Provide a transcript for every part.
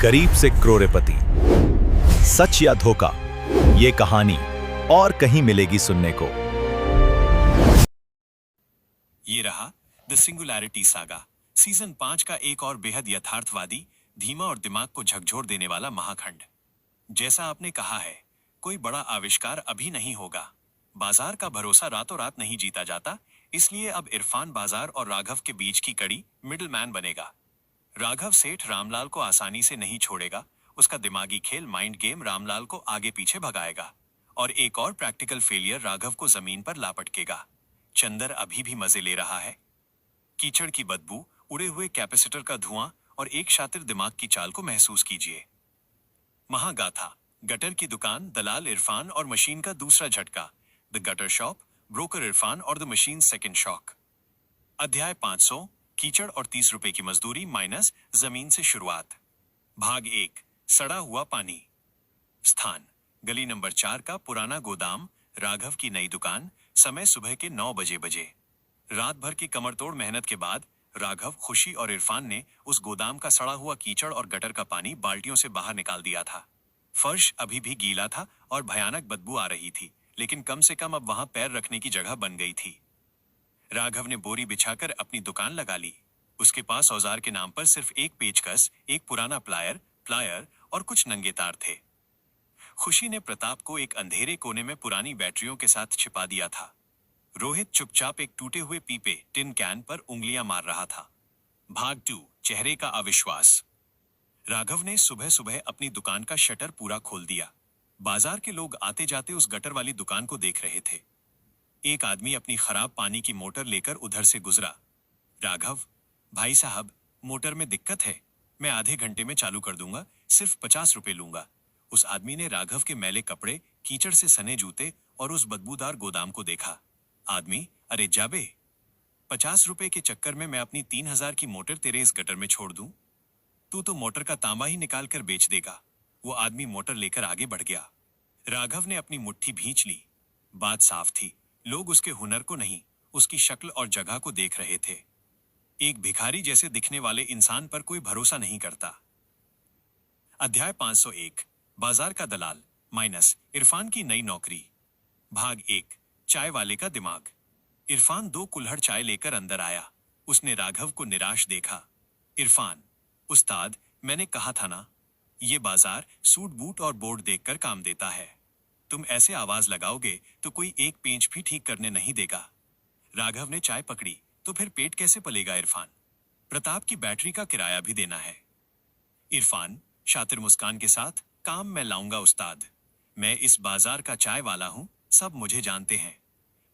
गरीब से करोड़पति, सच या धोखा, ये कहानी और कहीं मिलेगी सुनने को। ये रहा द सिंगुलैरिटी सागा, सीजन 5 का एक और बेहद यथार्थवादी, धीमा और दिमाग को झकझोर देने वाला महाखंड। जैसा आपने कहा है, कोई बड़ा आविष्कार अभी नहीं होगा। बाजार का भरोसा रातों रात नहीं जीता जाता, इसलिए अब इरफान बाजार और राघव के बीच की कड़ी मिडलमैन बनेगा। राघव सेठ रामलाल को आसानी से नहीं छोड़ेगा। उसका दिमागी खेल माइंड गेम रामलाल को आगे पीछे भगाएगा और एक और प्रैक्टिकल फेलियर राघव को जमीन पर लापटकेगा। चंदर अभी भी मजे ले रहा है। कीचड़ की बदबू, उड़े हुए कैपेसिटर का धुआं और एक शातिर दिमाग की चाल को महसूस कीजिए। महागाथा, गटर की दुकान, दलाल इरफान और मशीन का दूसरा झटका। The gutter shop, broker Irfan और द मशीन सेकंड शॉक। अध्याय 500, कीचड़ और 30 रुपए की मजदूरी माइनस जमीन से शुरुआत। भाग 1, सड़ा हुआ पानी। स्थान, गली नंबर 4 का पुराना गोदाम, राघव की नई दुकान। समय सुबह के 9 बजे। रात भर की कमरतोड़ मेहनत के बाद राघव, खुशी और इरफान ने उस गोदाम का सड़ा हुआ कीचड़ और गटर का पानी बाल्टियों से बाहर निकाल दिया था। फर्श अभी भी गीला था और भयानक बदबू आ रही थी, लेकिन कम से कम अब वहां पैर रखने की जगह बन गई थी। राघव ने बोरी बिछाकर अपनी दुकान लगा ली। उसके पास औजार के नाम पर सिर्फ एक पेचकस, एक पुराना प्लायर और कुछ नंगे तार थे। खुशी ने प्रताप को एक अंधेरे कोने में पुरानी बैटरियों के साथ छिपा दिया था। रोहित चुपचाप एक टूटे हुए पीपे, टिन कैन पर उंगलियां मार रहा था। भाग 2, चेहरे का अविश्वास। राघव ने सुबह सुबह अपनी दुकान का शटर पूरा खोल दिया। बाजार के लोग आते जाते उस गटर वाली दुकान को देख रहे थे। एक आदमी अपनी खराब पानी की मोटर लेकर उधर से गुजरा। राघव, भाई साहब, मोटर में दिक्कत है, मैं आधे घंटे में चालू कर दूंगा, सिर्फ 50 रुपए लूंगा। उस आदमी ने राघव के मैले कपड़े, कीचड़ से सने जूते और उस बदबूदार गोदाम को देखा। आदमी, अरे जाबे, 50 रुपए के चक्कर में मैं अपनी 3000 की मोटर तेरे इस गटर में छोड़ दूं? तू तो मोटर का तांबा ही निकाल कर बेच देगा। वो आदमी मोटर लेकर आगे बढ़ गया। राघव ने अपनी मुट्ठी भींच ली। बात साफ थी, लोग उसके हुनर को नहीं, उसकी शक्ल और जगह को देख रहे थे। एक भिखारी जैसे दिखने वाले इंसान पर कोई भरोसा नहीं करता। अध्याय 501, बाजार का दलाल माइनस इरफान की नई नौकरी। भाग 1, चाय वाले का दिमाग। इरफान 2 कुल्हड़ चाय लेकर अंदर आया। उसने राघव को निराश देखा। इरफान, उस्ताद, मैंने कहा था ना, ये बाजार सूट बूट और बोर्ड देखकर काम देता है। तुम ऐसे आवाज लगाओगे तो कोई एक पेंच भी ठीक करने नहीं देगा। राघव ने चाय पकड़ी। तो फिर पेट कैसे पलेगा इरफान? प्रताप की बैटरी का किराया भी देना है। इरफान शातिर मुस्कान के साथ, काम मैं लाऊंगा उस्ताद। मैं इस बाजार का चाय वाला हूं, सब मुझे जानते हैं।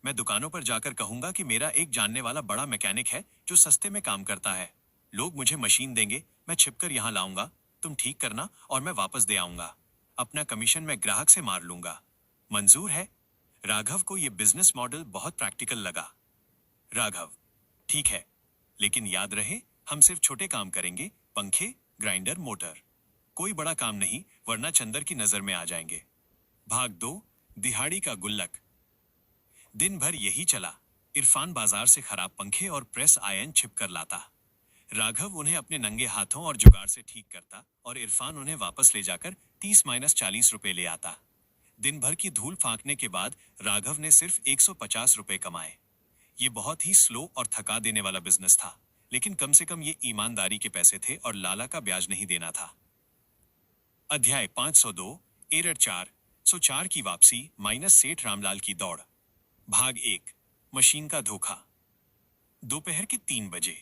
मैं दुकानों पर जाकर कहूंगा कि मेरा एक जानने वाला बड़ा मैकेनिक है जो सस्ते में काम करता है। लोग मुझे मशीन देंगे, मैं छिपकर यहां लाऊंगा, तुम ठीक करना और मैं वापस दे आऊंगा। अपना कमीशन मैं ग्राहक से मार लूंगा। मंजूर है? राघव को यह बिजनेस मॉडल बहुत प्रैक्टिकल लगा। राघव, ठीक है, लेकिन याद रहे हम सिर्फ छोटे काम करेंगे, पंखे, ग्राइंडर, मोटर। कोई बड़ा काम नहीं, वरना चंदर की नजर में आ जाएंगे। भाग 2, दिहाड़ी का गुल्लक। दिन भर यही चला। इरफान बाजार से खराब पंखे और प्रेस आयरन छिप कर लाता। राघव उन्हें अपने नंगे हाथों और जुगाड़ से ठीक करता और इरफान उन्हें वापस ले जाकर 30-40 रुपए ले आता। दिन भर की धूल फांकने के बाद राघव ने सिर्फ 150 रुपए कमाए। ये बहुत ही स्लो और थका देने वाला बिजनेस था, लेकिन कम से कम ये ईमानदारी के पैसे थे और लाला का ब्याज नहीं देना था। अध्याय 502, एरर 404 की वापसी माइनस सेठ रामलाल की दौड़। भाग 1, मशीन का धोखा। दोपहर के 3 बजे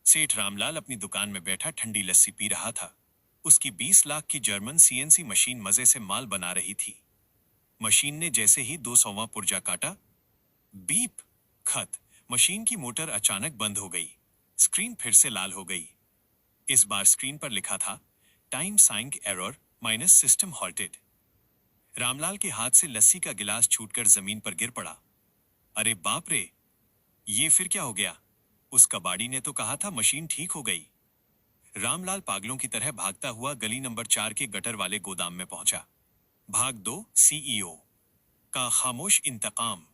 सेठ रामलाल अपनी दुकान में बैठा ठंडी लस्सी पी रहा था। उसकी 20 लाख की जर्मन सीएनसी मशीन मजे से माल बना रही थी। मशीन ने जैसे ही 200वां पुर्जा काटा, बीप, खत। मशीन की मोटर अचानक बंद हो गई। स्क्रीन फिर से लाल हो गई। इस बार स्क्रीन पर लिखा था, time sync error minus system halted. Ramlal के हाथ से लस्सी का गिलास छूटकर जमीन पर गिर पड़ा। अरे बाप रे, ये फिर क्या हो गया? उस कबाड़ी ने तो कहा था मशीन ठीक हो गई। रामलाल पागलों की तरह भागता हुआ गली नंबर 4 के गटर वाले गोदाम में पहुंचा। भाग 2, सीईओ का खामोश इंतकाम।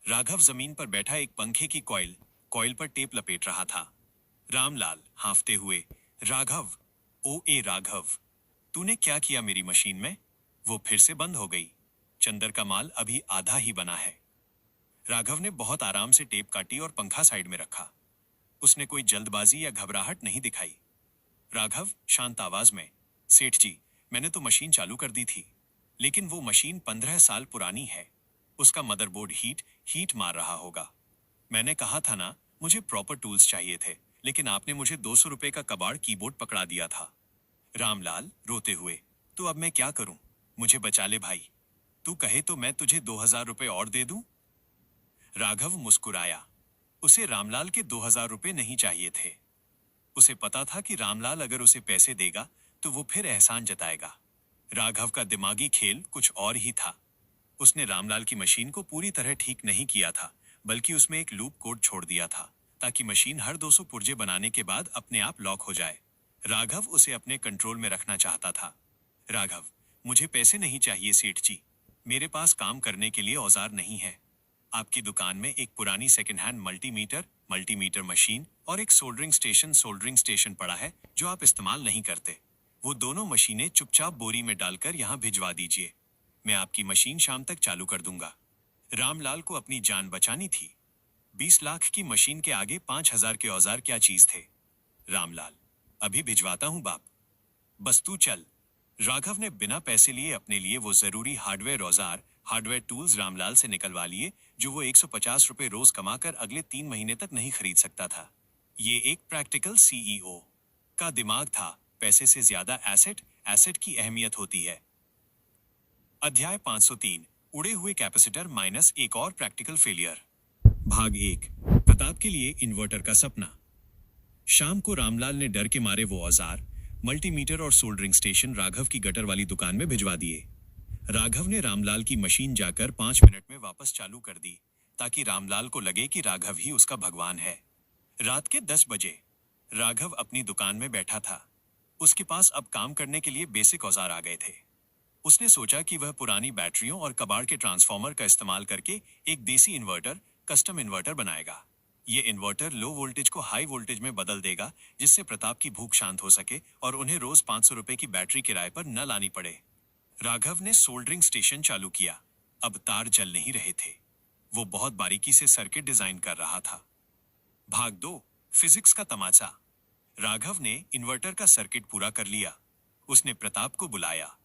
राघव जमीन पर बैठा एक पंखे की कॉइल पर टेप लपेट रहा था। रामलाल हांफते हुए, राघव, ओ ए राघव, तूने क्या किया मेरी मशीन में? वो फिर से बंद हो गई। चंदर का माल अभी आधा ही बना है। राघव ने बहुत आराम से टेप काटी और पंखा साइड में रखा। उसने कोई जल्दबाजी या घबराहट नहीं दिखाई। राघव शांत आवाज में, सेठ जी, मैंने तो मशीन चालू कर दी थी, लेकिन वो मशीन 15 साल पुरानी है। उसका मदरबोर्ड हीट मार रहा होगा। मैंने कहा था ना, मुझे प्रॉपर टूल्स चाहिए थे, लेकिन आपने मुझे 200 रुपए का कबाड़ कीबोर्ड पकड़ा दिया था। रामलाल रोते हुए, तो अब मैं क्या करूं? मुझे बचा ले भाई। तू कहे तो मैं तुझे 2000 रुपए और दे दूं? राघव मुस्कुराया। उसे रामलाल के 2000 रुपए नहीं चाहिए थे। उसे पता था कि रामलाल अगर उसे पैसे देगा तो वो फिर एहसान जताएगा। राघव का दिमागी खेल कुछ और ही था। उसने रामलाल की मशीन को पूरी तरह ठीक नहीं किया था, बल्कि उसमें एक लूप कोड छोड़ दिया था ताकि मशीन हर 200 पुर्जे बनाने के बाद अपने आप लॉक हो जाए। राघव उसे अपने कंट्रोल में रखना चाहता था। राघव, मुझे पैसे नहीं चाहिए सेठ जी। मेरे पास काम करने के लिए औजार नहीं है। आपकी दुकान में एक पुरानी सेकंड हैंड मल्टीमीटर मशीन और एक सोल्डरिंग स्टेशन पड़ा है जो आप इस्तेमाल नहीं करते। वो दोनों मशीनें चुपचाप बोरी में डालकर यहाँ भिजवा दीजिए। मैं आपकी मशीन शाम तक चालू कर दूंगा। रामलाल को अपनी जान बचानी थी। 20 लाख की मशीन के आगे 5000 के औजार क्या चीज थे? रामलाल, अभी भिजवाता हूं बाप, बस तू चल। राघव ने बिना पैसे लिए अपने लिए वो जरूरी हार्डवेयर टूल्स रामलाल से निकलवा लिए जो वो 150 रुपए रोज कमाकर अगले 3 महीने तक नहीं खरीद सकता था। ये एक प्रैक्टिकल सीईओ का दिमाग था। पैसे से ज्यादा एसेट की अहमियत होती है। अध्याय 503, उड़े हुए कैपेसिटर माइनस एक और प्रैक्टिकल फेलियर। भाग 1, प्रताप के लिए इन्वर्टर का सपना। शाम को रामलाल ने डर के मारे वो औजार, मल्टीमीटर और सोल्डरिंग स्टेशन राघव की गटर वाली दुकान में भिजवा दिए। राघव ने रामलाल की मशीन जाकर 5 मिनट में वापस चालू कर दी ताकि रामलाल को लगे कि राघव ही उसका भगवान है। रात के 10 बजे राघव अपनी दुकान में बैठा था। उसके पास अब काम करने के लिए बेसिक औजार आ गए थे। उसने सोचा कि वह पुरानी बैटरियों और कबाड़ के ट्रांसफार्मर का इस्तेमाल करके एक देसी कस्टम इन्वर्टर बनाएगा। ये इन्वर्टर लो वोल्टेज को हाई वोल्टेज में बदल देगा, जिससे प्रताप की भूख शांत हो सके और उन्हें रोज 500 रुपए की बैटरी किराए पर न लानी पड़े। राघव ने सोल्डरिंग स्टेशन चालू किया। अब तार जल नहीं रहे थे। वो बहुत बारीकी से सर्किट डिजाइन कर रहा था। भाग 2, फिजिक्स का तमाचा। राघव ने इन्वर्टर का सर्किट पूरा कर लिया। उसने प्रताप को बुलाया।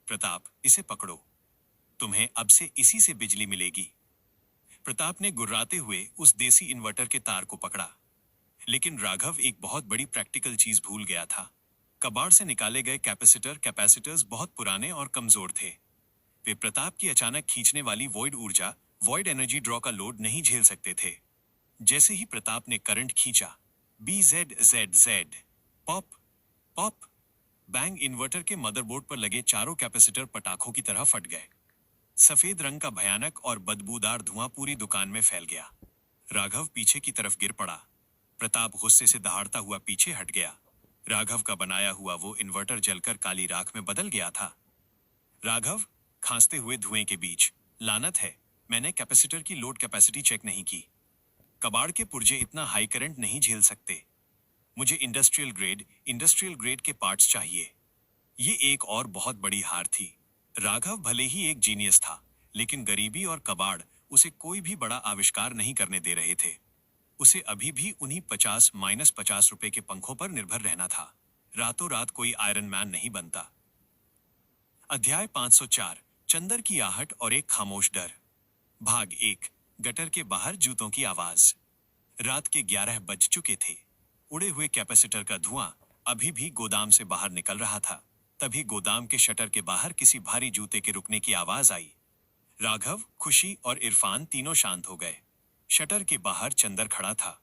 प्रताप, इसे पकड़ो, तुम्हें अब से इसी से बिजली मिलेगी। प्रताप ने गुर्राते हुए उस देसी इन्वर्टर के तार को पकड़ा, लेकिन राघव एक बहुत बड़ी प्रैक्टिकल चीज भूल गया था। कबाड़ से निकाले गए कैपेसिटर्स बहुत पुराने और कमजोर थे। वे प्रताप की अचानक खींचने वाली वॉइड एनर्जी ड्रॉ का लोड नहीं झेल सकते थे। जैसे ही प्रताप ने करंट खींचा, BZZZ, pop pop bang, inverter के मदरबोर्ड पर लगे चारों कैपेसिटर पटाखों की तरह फट गए। सफेद रंग का भयानक और बदबूदार धुआं पूरी दुकान में फैल गया। राघव पीछे की तरफ गिर पड़ा। प्रताप गुस्से से दहाड़ता हुआ पीछे हट गया। राघव का बनाया हुआ वो इन्वर्टर जलकर काली राख में बदल गया था। राघव खांसते हुए धुएं के बीच, लानत है, मैंने कैपेसिटर की लोड कैपेसिटी चेक नहीं की। कबाड़ के पुर्जे इतना हाई करंट नहीं झेल सकते। मुझे इंडस्ट्रियल ग्रेड के पार्ट्स चाहिए। ये एक और बहुत बड़ी हार थी। राघव भले ही एक जीनियस था, लेकिन गरीबी और कबाड़ उसे कोई भी बड़ा आविष्कार नहीं करने दे रहे थे। उसे अभी भी उन्हीं 50 रुपए के पंखों पर निर्भर रहना था। रातों रात कोई आयरन मैन नहीं बनता। अध्याय 504, चंदर की आहट और एक खामोश डर। भाग 1, गटर के बाहर जूतों की आवाज। रात के 11 बज चुके थे। उड़े हुए कैपेसिटर का धुआं अभी भी गोदाम से बाहर निकल रहा था। तभी गोदाम के शटर के बाहर किसी भारी जूते के रुकने की आवाज आई। राघव, खुशी और इरफान तीनों शांत हो गए। शटर के बाहर चंदर खड़ा था।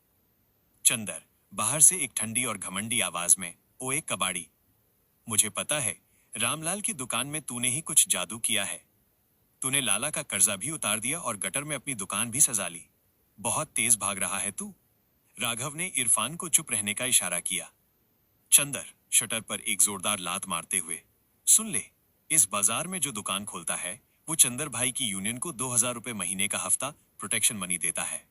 चंदर, बाहर से एक ठंडी और घमंडी आवाज में, ओ एक कबाड़ी, मुझे पता है रामलाल की दुकान में तूने ही कुछ जादू किया है। तूने लाला का कर्जा भी उतार दिया और गटर में अपनी दुकान भी सजा ली। बहुत तेज भाग रहा है तू। राघव ने इरफान को चुप रहने का इशारा किया। चंदर, शटर पर एक जोरदार लात मारते हुए, सुन ले, इस बाजार में जो दुकान खोलता है वो चंदर भाई की यूनियन को 2000 रुपए महीने का हफ्ता प्रोटेक्शन मनी देता है।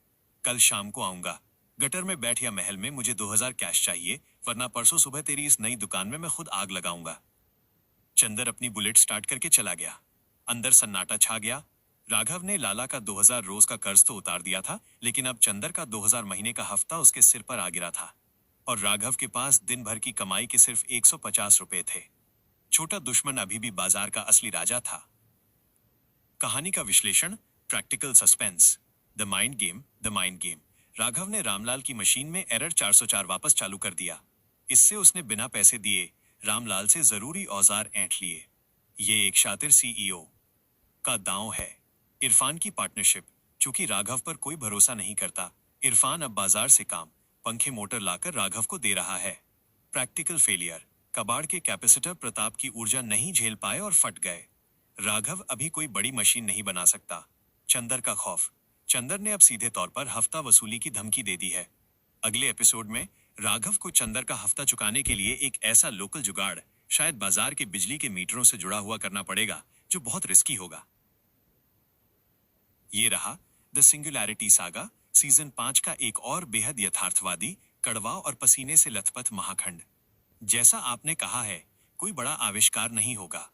कल शाम को आऊंगा। गटर में बैठ या महल में मुझे 2000 कैश चाहिए वरना परसों सुबह तेरी इस नई दुकान में मैं खुद आग लगाऊंगा। चंदर अपनी बुलेट स्टार्ट करके चला गया। अंदर सन्नाटा छा गया। राघव ने लाला का 2000 रोज का कर्ज तो उतार दिया था, लेकिन अब चंदर का 2000 महीने का हफ्ता उसके सिर पर आ गिरा था और राघव के पास दिन भर की कमाई के सिर्फ 150 रुपए थे। छोटा दुश्मन अभी भी बाजार का असली राजा था। कहानी का विश्लेषण, practical suspense. The mind game, the mind game. Raghav ने रामलाल की मशीन में एरर 404 वापस चालू कर दिया। इससे उसने बिना पैसे दिए रामलाल से जरूरी औजार ऐंठ लिए। ये एक शातिर सीईओ का दांव है। इरफान की पार्टनरशिप। चूंकि राघव पर कोई भरोसा नहीं करता, इरफान अब बाजार से काम पंखे मोटर लाकर राघव को दे रहा है। Practical failure. कबाड़ के कैपेसिटर प्रताप की ऊर्जा नहीं झेल पाए और फट गए। राघव अभी कोई बड़ी मशीन नहीं बना सकता। चंदर का खौफ। चंदर ने अब सीधे तौर पर हफ्ता वसूली की धमकी दे दी है। अगले एपिसोड में राघव को चंदर का हफ्ता चुकाने के लिए एक ऐसा लोकल जुगाड़, शायद बाजार के बिजली के मीटरों से जुड़ा हुआ करना पड़ेगा, जो बहुत रिस्की होगा। ये रहा द सिंगुलैरिटी सागा, सीजन 5 का एक और बेहद यथार्थवादी, कड़वा और पसीने से लथपथ महाखंड। जैसा आपने कहा है, कोई बड़ा आविष्कार नहीं होगा।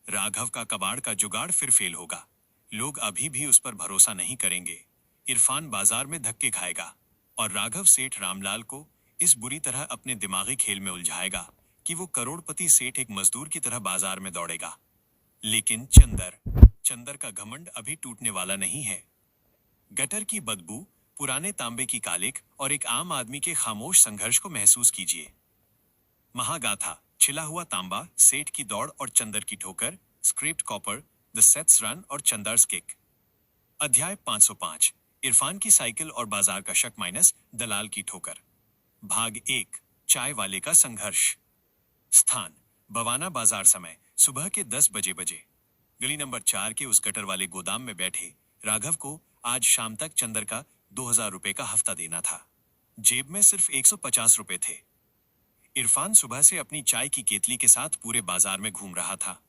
राघव का कबाड़ का जुगाड़ फिर फेल होगा। लोग अभी भी उस पर भरोसा नहीं करेंगे। इरफान बाजार में धक्के खाएगा और राघव सेठ रामलाल को इस बुरी तरह अपने दिमागी खेल में उलझाएगा कि वो करोड़पति सेठ एक मजदूर की तरह बाजार में दौड़ेगा। लेकिन चंदर का घमंड अभी टूटने वाला नहीं है। गटर की बदबू, पुराने तांबे की कालिक और एक आम आदमी के खामोश संघर्ष को महसूस कीजिए। महागाथा, छिला हुआ तांबा, सेठ की दौड़ और चंदर की ठोकर, स्क्रैप्ड कॉपर, द सेथ्स रन और चंदर्स किक। अध्याय 505, इरफान की साइकिल और बाजार का शक माइनस दलाल की ठोकर। भाग 1, चाय वाले का संघर्ष। स्थान, बवाना बाजार। समय, सुबह के 10 बजे। गली नंबर 4 के उस गटर वाले गोदाम में बैठे राघव को आज शाम तक चंदर का 2000 रुपए का हफ्ता देना था। जेब में सिर्फ 150 रुपए थे। इरफान सुबह से अपनी चाय की केतली के साथ पूरे बाजार में घूम रहा था।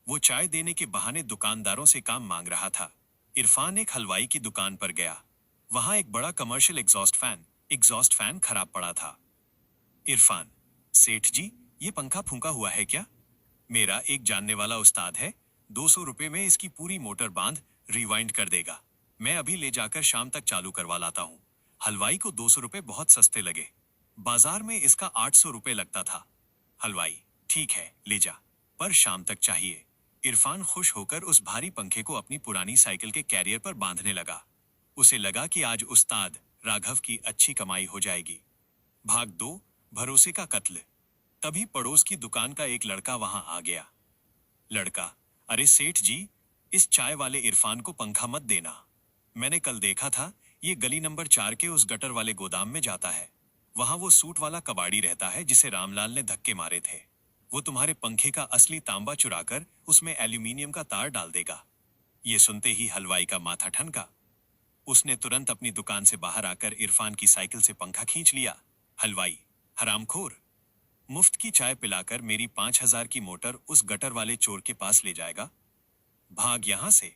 वो चाय देने के बहाने दुकानदारों से काम मांग रहा था। इरफान एक हलवाई की दुकान पर गया। वहां एक बड़ा कमर्शियल एग्जॉस्ट फैन खराब पड़ा था। इरफान, सेठ जी, ये पंखा फूंका हुआ है क्या? मेरा एक जानने वाला उस्ताद है, 200 रुपए में इसकी पूरी मोटर बांध रिवाइंड कर देगा। मैं अभी ले जाकर शाम तक चालू करवा लाता हूँ। हलवाई को 200 रुपए बहुत सस्ते लगे। बाजार में इसका 800 रुपए लगता था। हलवाई, ठीक है, ले जा, पर शाम तक चाहिए। इरफान खुश होकर उस भारी पंखे को अपनी पुरानी साइकिल के कैरियर पर बांधने लगा। उसे लगा कि आज उस्ताद राघव की अच्छी कमाई हो जाएगी। भाग 2, भरोसे का कत्ल। तभी पड़ोस की दुकान का एक लड़का वहां आ गया। लड़का, अरे सेठ जी, इस चाय वाले इरफान को पंखा मत देना। मैंने कल देखा था, ये गली नंबर 4 के उस गटर वाले गोदाम में जाता है। वहां वो सूट वाला कबाड़ी रहता है जिसे रामलाल ने धक्के मारे थे। वो तुम्हारे पंखे का असली तांबा चुराकर उसमें एल्यूमिनियम का तार डाल देगा। ये सुनते ही हलवाई का माथा ठनका। उसने तुरंत अपनी दुकान से बाहर आकर इरफान की साइकिल से पंखा खींच लिया। हलवाई, हरामखोर, मुफ्त की चाय पिलाकर मेरी 5000 की मोटर उस गटर वाले चोर के पास ले जाएगा? भाग यहां से।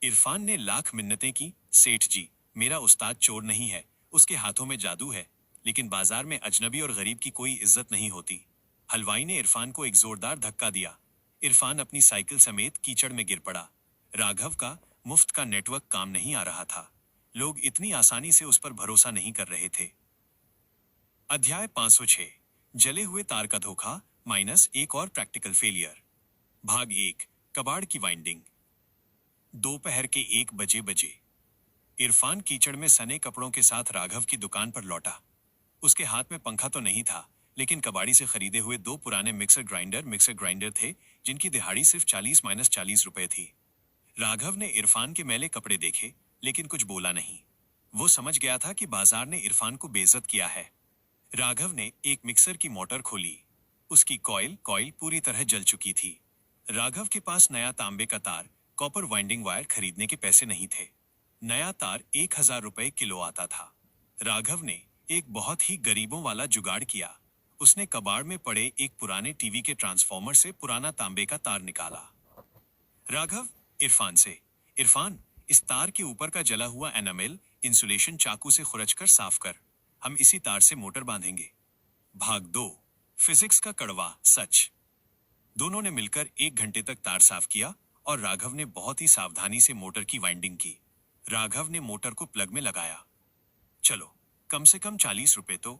इरफान ने लाख मिन्नतें की, सेठ जी, मेरा उस्ताद चोर नहीं है, उसके हाथों में जादू है, लेकिन बाजार में अजनबी और गरीब की कोई इज्जत नहीं होती। हलवाई ने इरफान को एक जोरदार धक्का दिया। इरफान अपनी साइकिल समेत कीचड़ में गिर पड़ा। राघव का मुफ्त का नेटवर्क काम नहीं आ रहा था। लोग इतनी आसानी से उस पर भरोसा नहीं कर रहे थे। अध्याय 506, जले हुए तार का धोखा माइनस एक और प्रैक्टिकल फेलियर। भाग 1, कबाड़ की वाइंडिंग। दोपहर के 1 बजे। इरफान कीचड़ में सने कपड़ों के साथ राघव की दुकान पर लौटा। उसके हाथ में पंखा तो नहीं था, लेकिन कबाड़ी से खरीदे हुए 2 पुराने मिक्सर ग्राइंडर थे, जिनकी दिहाड़ी सिर्फ 40 रुपए थी। राघव ने इरफान के मैले कपड़े देखे, लेकिन कुछ बोला नहीं। वो समझ गया था कि बाजार ने इरफान को बेइज्जत किया है। राघव ने एक मिक्सर की मोटर खोली। उसकी कॉइल पूरी तरह जल चुकी थी। राघव के पास नया तांबे का तार, कॉपर वाइंडिंग वायर खरीदने के पैसे नहीं थे। नया तार 1000 रुपए किलो आता था। राघव ने एक बहुत ही गरीबों वाला जुगाड़ किया। उसने कबाड़ में पड़े एक पुराने टीवी के ट्रांसफॉर्मर से पुराना तांबे का तार निकाला। राघव, इरफान से, इरफान, इस तार के ऊपर का जला हुआ एनामेल इंसुलेशन चाकू से खुरचकर साफ कर। हम इसी तार से मोटर बांधेंगे। भाग 2, फिजिक्स का कड़वा सच। दोनों ने मिलकर 1 घंटे तक तार साफ किया और राघव ने बहुत ही सावधानी से मोटर की वाइंडिंग की। राघव ने मोटर को प्लग में लगाया। चलो, कम से कम 40 रुपए तो।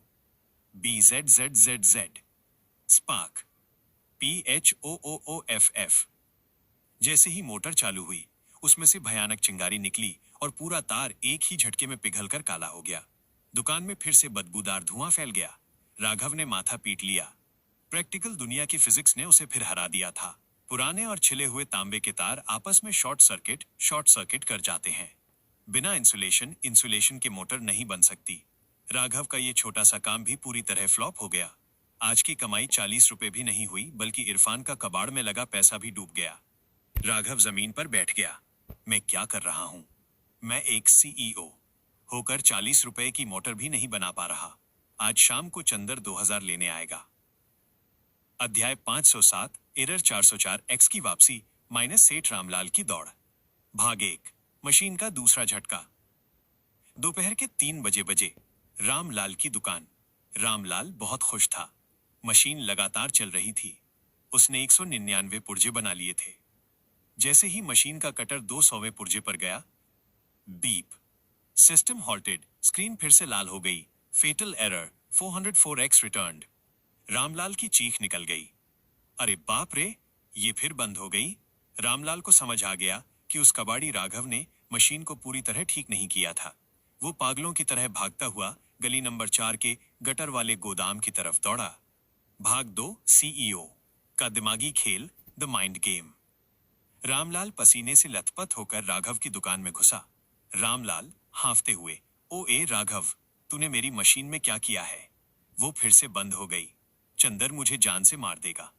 BZZZZ spark PHOOOFF। जैसे ही मोटर चालू हुई, उसमें से भयानक चिंगारी निकली और पूरा तार एक ही झटके में पिघलकर काला हो गया। दुकान में फिर से बदबूदार धुआं फैल गया। राघव ने माथा पीट लिया। प्रैक्टिकल दुनिया की फिजिक्स ने उसे फिर हरा दिया था। पुराने और छिले हुए तांबे के तार आपस में शॉर्ट सर्किट कर जाते हैं। बिना इंसुलेशन के मोटर नहीं बन सकती। राघव का ये छोटा सा काम भी पूरी तरह फ्लॉप हो गया। आज की कमाई 40 रुपए भी नहीं हुई, बल्कि इरफान का कबाड़ में लगा पैसा भी डूब गया। राघव जमीन पर बैठ गया। मैं क्या कर रहा हूं? मैं एक CEO होकर 40 रुपए की मोटर भी नहीं बना पा रहा। आज शाम को चंदर 2000 लेने आएगा। अध्याय 507 एरर 404 एक्स की वापसी माइनस सेठ रामलाल की दौड़। भाग 1 मशीन का दूसरा झटका। दोपहर के 3 बजे रामलाल की दुकान। रामलाल बहुत खुश था। मशीन लगातार चल रही थी। उसने 199 पुर्जे बना लिए थे। जैसे ही मशीन का कटर 200वें पुर्जे पर गया, बीप, सिस्टम हॉल्टेड, स्क्रीन फिर से लाल हो गई। फेटल एरर 404x रिटर्न्ड। रामलाल की चीख निकल गई। अरे बाप रे, ये फिर बंद हो गई। रामलाल को समझ आ गया कि उस कबाड़ी राघव ने मशीन को पूरी तरह ठीक नहीं किया था। वो पागलों की तरह भागता हुआ गली नंबर 4 के गटर वाले गोदाम की तरफ दौड़ा। भाग 2 CEO का दिमागी खेल, द माइंड गेम। रामलाल पसीने से लथपथ होकर राघव की दुकान में घुसा। रामलाल हांफते हुए, ओए राघव, तूने मेरी मशीन में क्या किया है? वो फिर से बंद हो गई। चंदर मुझे जान से मार देगा।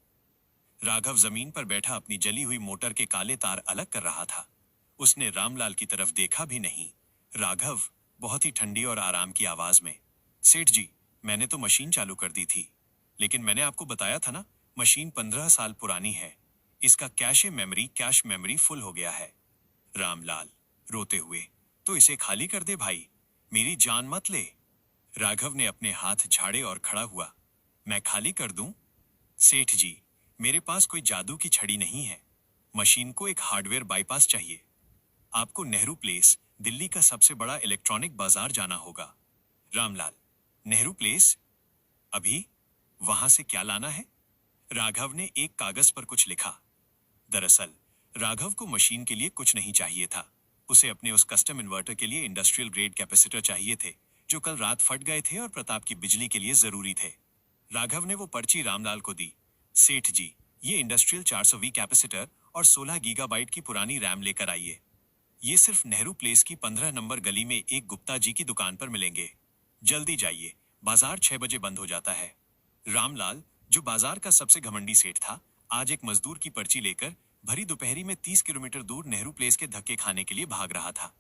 राघव जमीन पर बैठा अपनी जली हुई मोटर के काले तार अलग कर रहा था। उसने रामलाल की तरफ देखा भी नहीं। राघव बहुत ही ठंडी और आराम की आवाज में, सेठ जी, मैंने तो मशीन चालू कर दी थी, लेकिन मैंने आपको बताया था ना, मशीन 15 साल पुरानी है। इसका कैश मेमोरी फुल हो गया है। रामलाल रोते हुए, तो इसे खाली कर दे भाई, मेरी जान मत ले। राघव ने अपने हाथ झाड़े और खड़ा हुआ। मैं खाली कर दूं? सेठ जी, मेरे पास कोई जादू की छड़ी नहीं है। मशीन को एक हार्डवेयर बाईपास चाहिए। आपको नेहरू प्लेस, दिल्ली का सबसे बड़ा इलेक्ट्रॉनिक बाजार जाना होगा। रामलाल, नेहरू प्लेस? अभी? वहां से क्या लाना है? राघव ने एक कागज पर कुछ लिखा। दरअसल राघव को मशीन के लिए कुछ नहीं चाहिए था। उसे अपने उस कस्टम इन्वर्टर के लिए इंडस्ट्रियल ग्रेड कैपेसिटर चाहिए थे, जो कल रात फट गए थे और प्रताप की बिजली के लिए जरूरी थे। राघव ने वो पर्ची रामलाल को दी। सेठ जी, ये इंडस्ट्रियल 400V कैपेसिटर और 16 गीगाबाइट की पुरानी रैम लेकर आइए। ये सिर्फ नेहरू प्लेस की 15 नंबर गली में एक गुप्ता जी की दुकान पर मिलेंगे। जल्दी जाइए, बाजार 6 बजे बंद हो जाता है। रामलाल, जो बाजार का सबसे घमंडी सेठ था, आज एक मजदूर की पर्ची लेकर भरी दोपहरी में 30 किलोमीटर दूर नेहरू प्लेस के धक्के खाने के लिए भाग रहा था।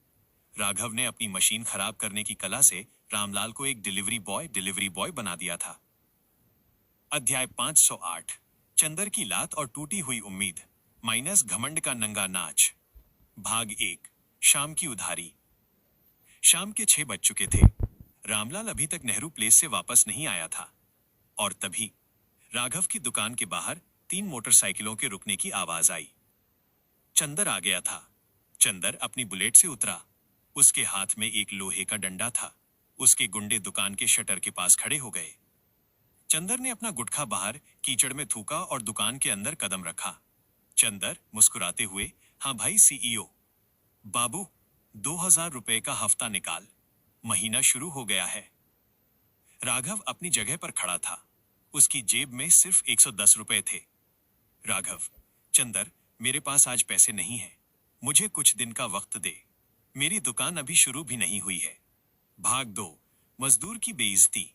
राघव ने अपनी मशीन खराब करने की कला से रामलाल को एक डिलीवरी बॉय बना दिया था। अध्याय 508 चंदर की लात और टूटी हुई उम्मीद माइनस घमंड का नंगा नाच। भाग 1 शाम की उधारी। शाम के 6 बज चुके थे। रामलाल अभी तक नेहरू प्लेस से वापस नहीं आया था। और तभी राघव की दुकान के बाहर 3 मोटरसाइकिलों के रुकने की आवाज आई। चंदर आ गया था। चंदर अपनी बुलेट से उतरा। उसके हाथ में एक लोहे का डंडा था। उसके गुंडे दुकान के शटर के पास खड़े हो गए। चंदर ने अपना गुटखा बाहर कीचड़ में थूका और दुकान के अंदर कदम रखा। चंदर मुस्कुराते हुए, हाँ भाई CEO। बाबू, 2000 रुपए का हफ्ता निकाल, महीना शुरू हो गया है। राघव अपनी जगह पर खड़ा था। उसकी जेब में सिर्फ 110 रुपए थे। राघव, चंदर, मेरे पास आज पैसे नहीं हैं। मुझे कुछ दिन का वक्त दे। मेरी दुकान अभी शुरू भी नहीं हुई है। भाग 2 मजदूर की बेइज्जती।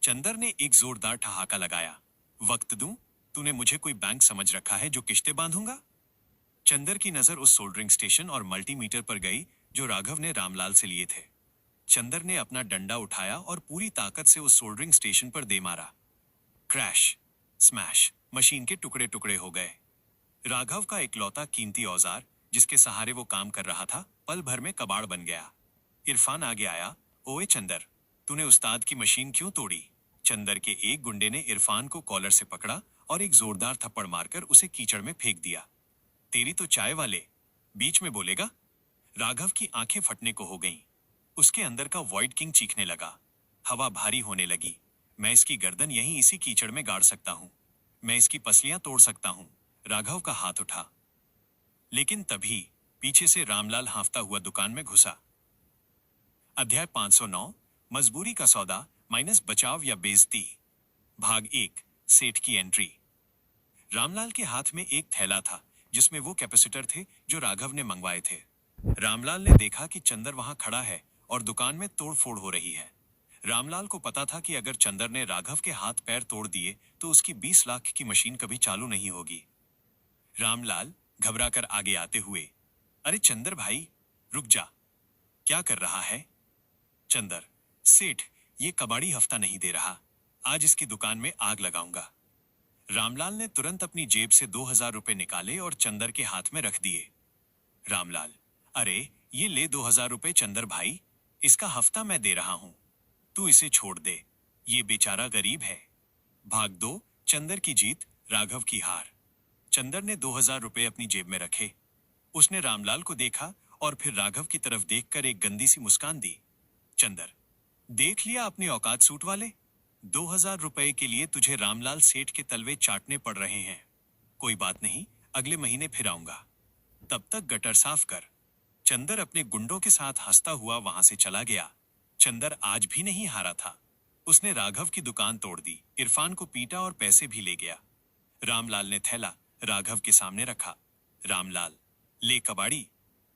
चंदर ने एक जोरदार ठहाका लगाया। वक्त दूं? तूने मुझे कोई बैंक समझ रखा है जो किश्तें बांधूंगा? चंदर की नजर उस सोल्डरिंग स्टेशन और मल्टीमीटर पर गई जो राघव ने रामलाल से लिए थे। चंदर ने अपना डंडा उठाया और पूरी ताकत से उस सोल्डरिंग स्टेशन पर दे मारा। क्रैश, स्मैश, मशीन के टुकड़े टुकड़े हो गए। राघव का इकलौता कीमती औजार, जिसके सहारे वो काम कर रहा था, पल भर में कबाड़ बन गया। इरफान आगे आया। ओए चंदर, तूने उस्ताद की मशीन क्यों तोड़ी? चंदर के एक गुंडे ने इरफान को कॉलर से पकड़ा और एक जोरदार थप्पड़ मारकर उसे कीचड़ में फेंक दिया। तेरी तो चाय वाले, बीच में बोलेगा? राघव की आंखें फटने को हो गईं। उसके अंदर का वॉइड किंग चीखने लगा। हवा भारी होने लगी। मैं इसकी गर्दन यहीं इसी कीचड़ में गाड़ सकता हूं। मैं इसकी पसलियां तोड़ सकता हूं। राघव का हाथ उठा, लेकिन तभी पीछे से रामलाल हांफता हुआ दुकान में घुसा। अध्याय 509 मजबूरी का सौदा माइनस बचाव या बेइज्जती। भाग 1 सेठ की एंट्री। रामलाल के हाथ में एक थैला था जिसमें वो कैपेसिटर थे जो राघव ने मंगवाए थे। रामलाल ने देखा कि चंदर वहां खड़ा है और दुकान में तोड़फोड़ हो रही है। रामलाल को पता था कि अगर चंदर ने राघव के हाथ पैर तोड़ दिए तो उसकी 20 लाख की मशीन कभी चालू नहीं होगी। रामलाल घबराकर आगे आते हुए, अरे चंदर भाई, रुक जा, क्या कर रहा है? चंदर, सेठ, ये कबाड़ी हफ्ता नहीं दे रहा। आज इसकी दुकान में आग लगाऊंगा। रामलाल ने तुरंत अपनी जेब से 2000 रुपए निकाले और चंदर के हाथ में रख दिए। रामलाल, अरे ये ले 2000 रुपए चंदर भाई, इसका हफ्ता मैं दे रहा हूं, तू इसे छोड़ दे, ये बेचारा गरीब है। भाग 2 चंदर की जीत, राघव की हार। चंदर ने 2000 रुपए अपनी जेब में रखे। उसने रामलाल को देखा और फिर राघव की तरफ देखकर एक गंदी सी मुस्कान दी। चंदर, देख लिया अपनी औकात सूट वाले? 2000 रुपए के लिए तुझे रामलाल सेठ के तलवे चाटने पड़ रहे हैं। कोई बात नहीं, अगले महीने फिर आऊंगा, तब तक गटर साफ कर। चंदर अपने गुंडों के साथ हंसता हुआ वहां से चला गया। चंदर आज भी नहीं हारा था। उसने राघव की दुकान तोड़ दी, इरफान को पीटा और पैसे भी ले गया। रामलाल ने थैला राघव के सामने रखा। रामलाल, ले कबाड़ी,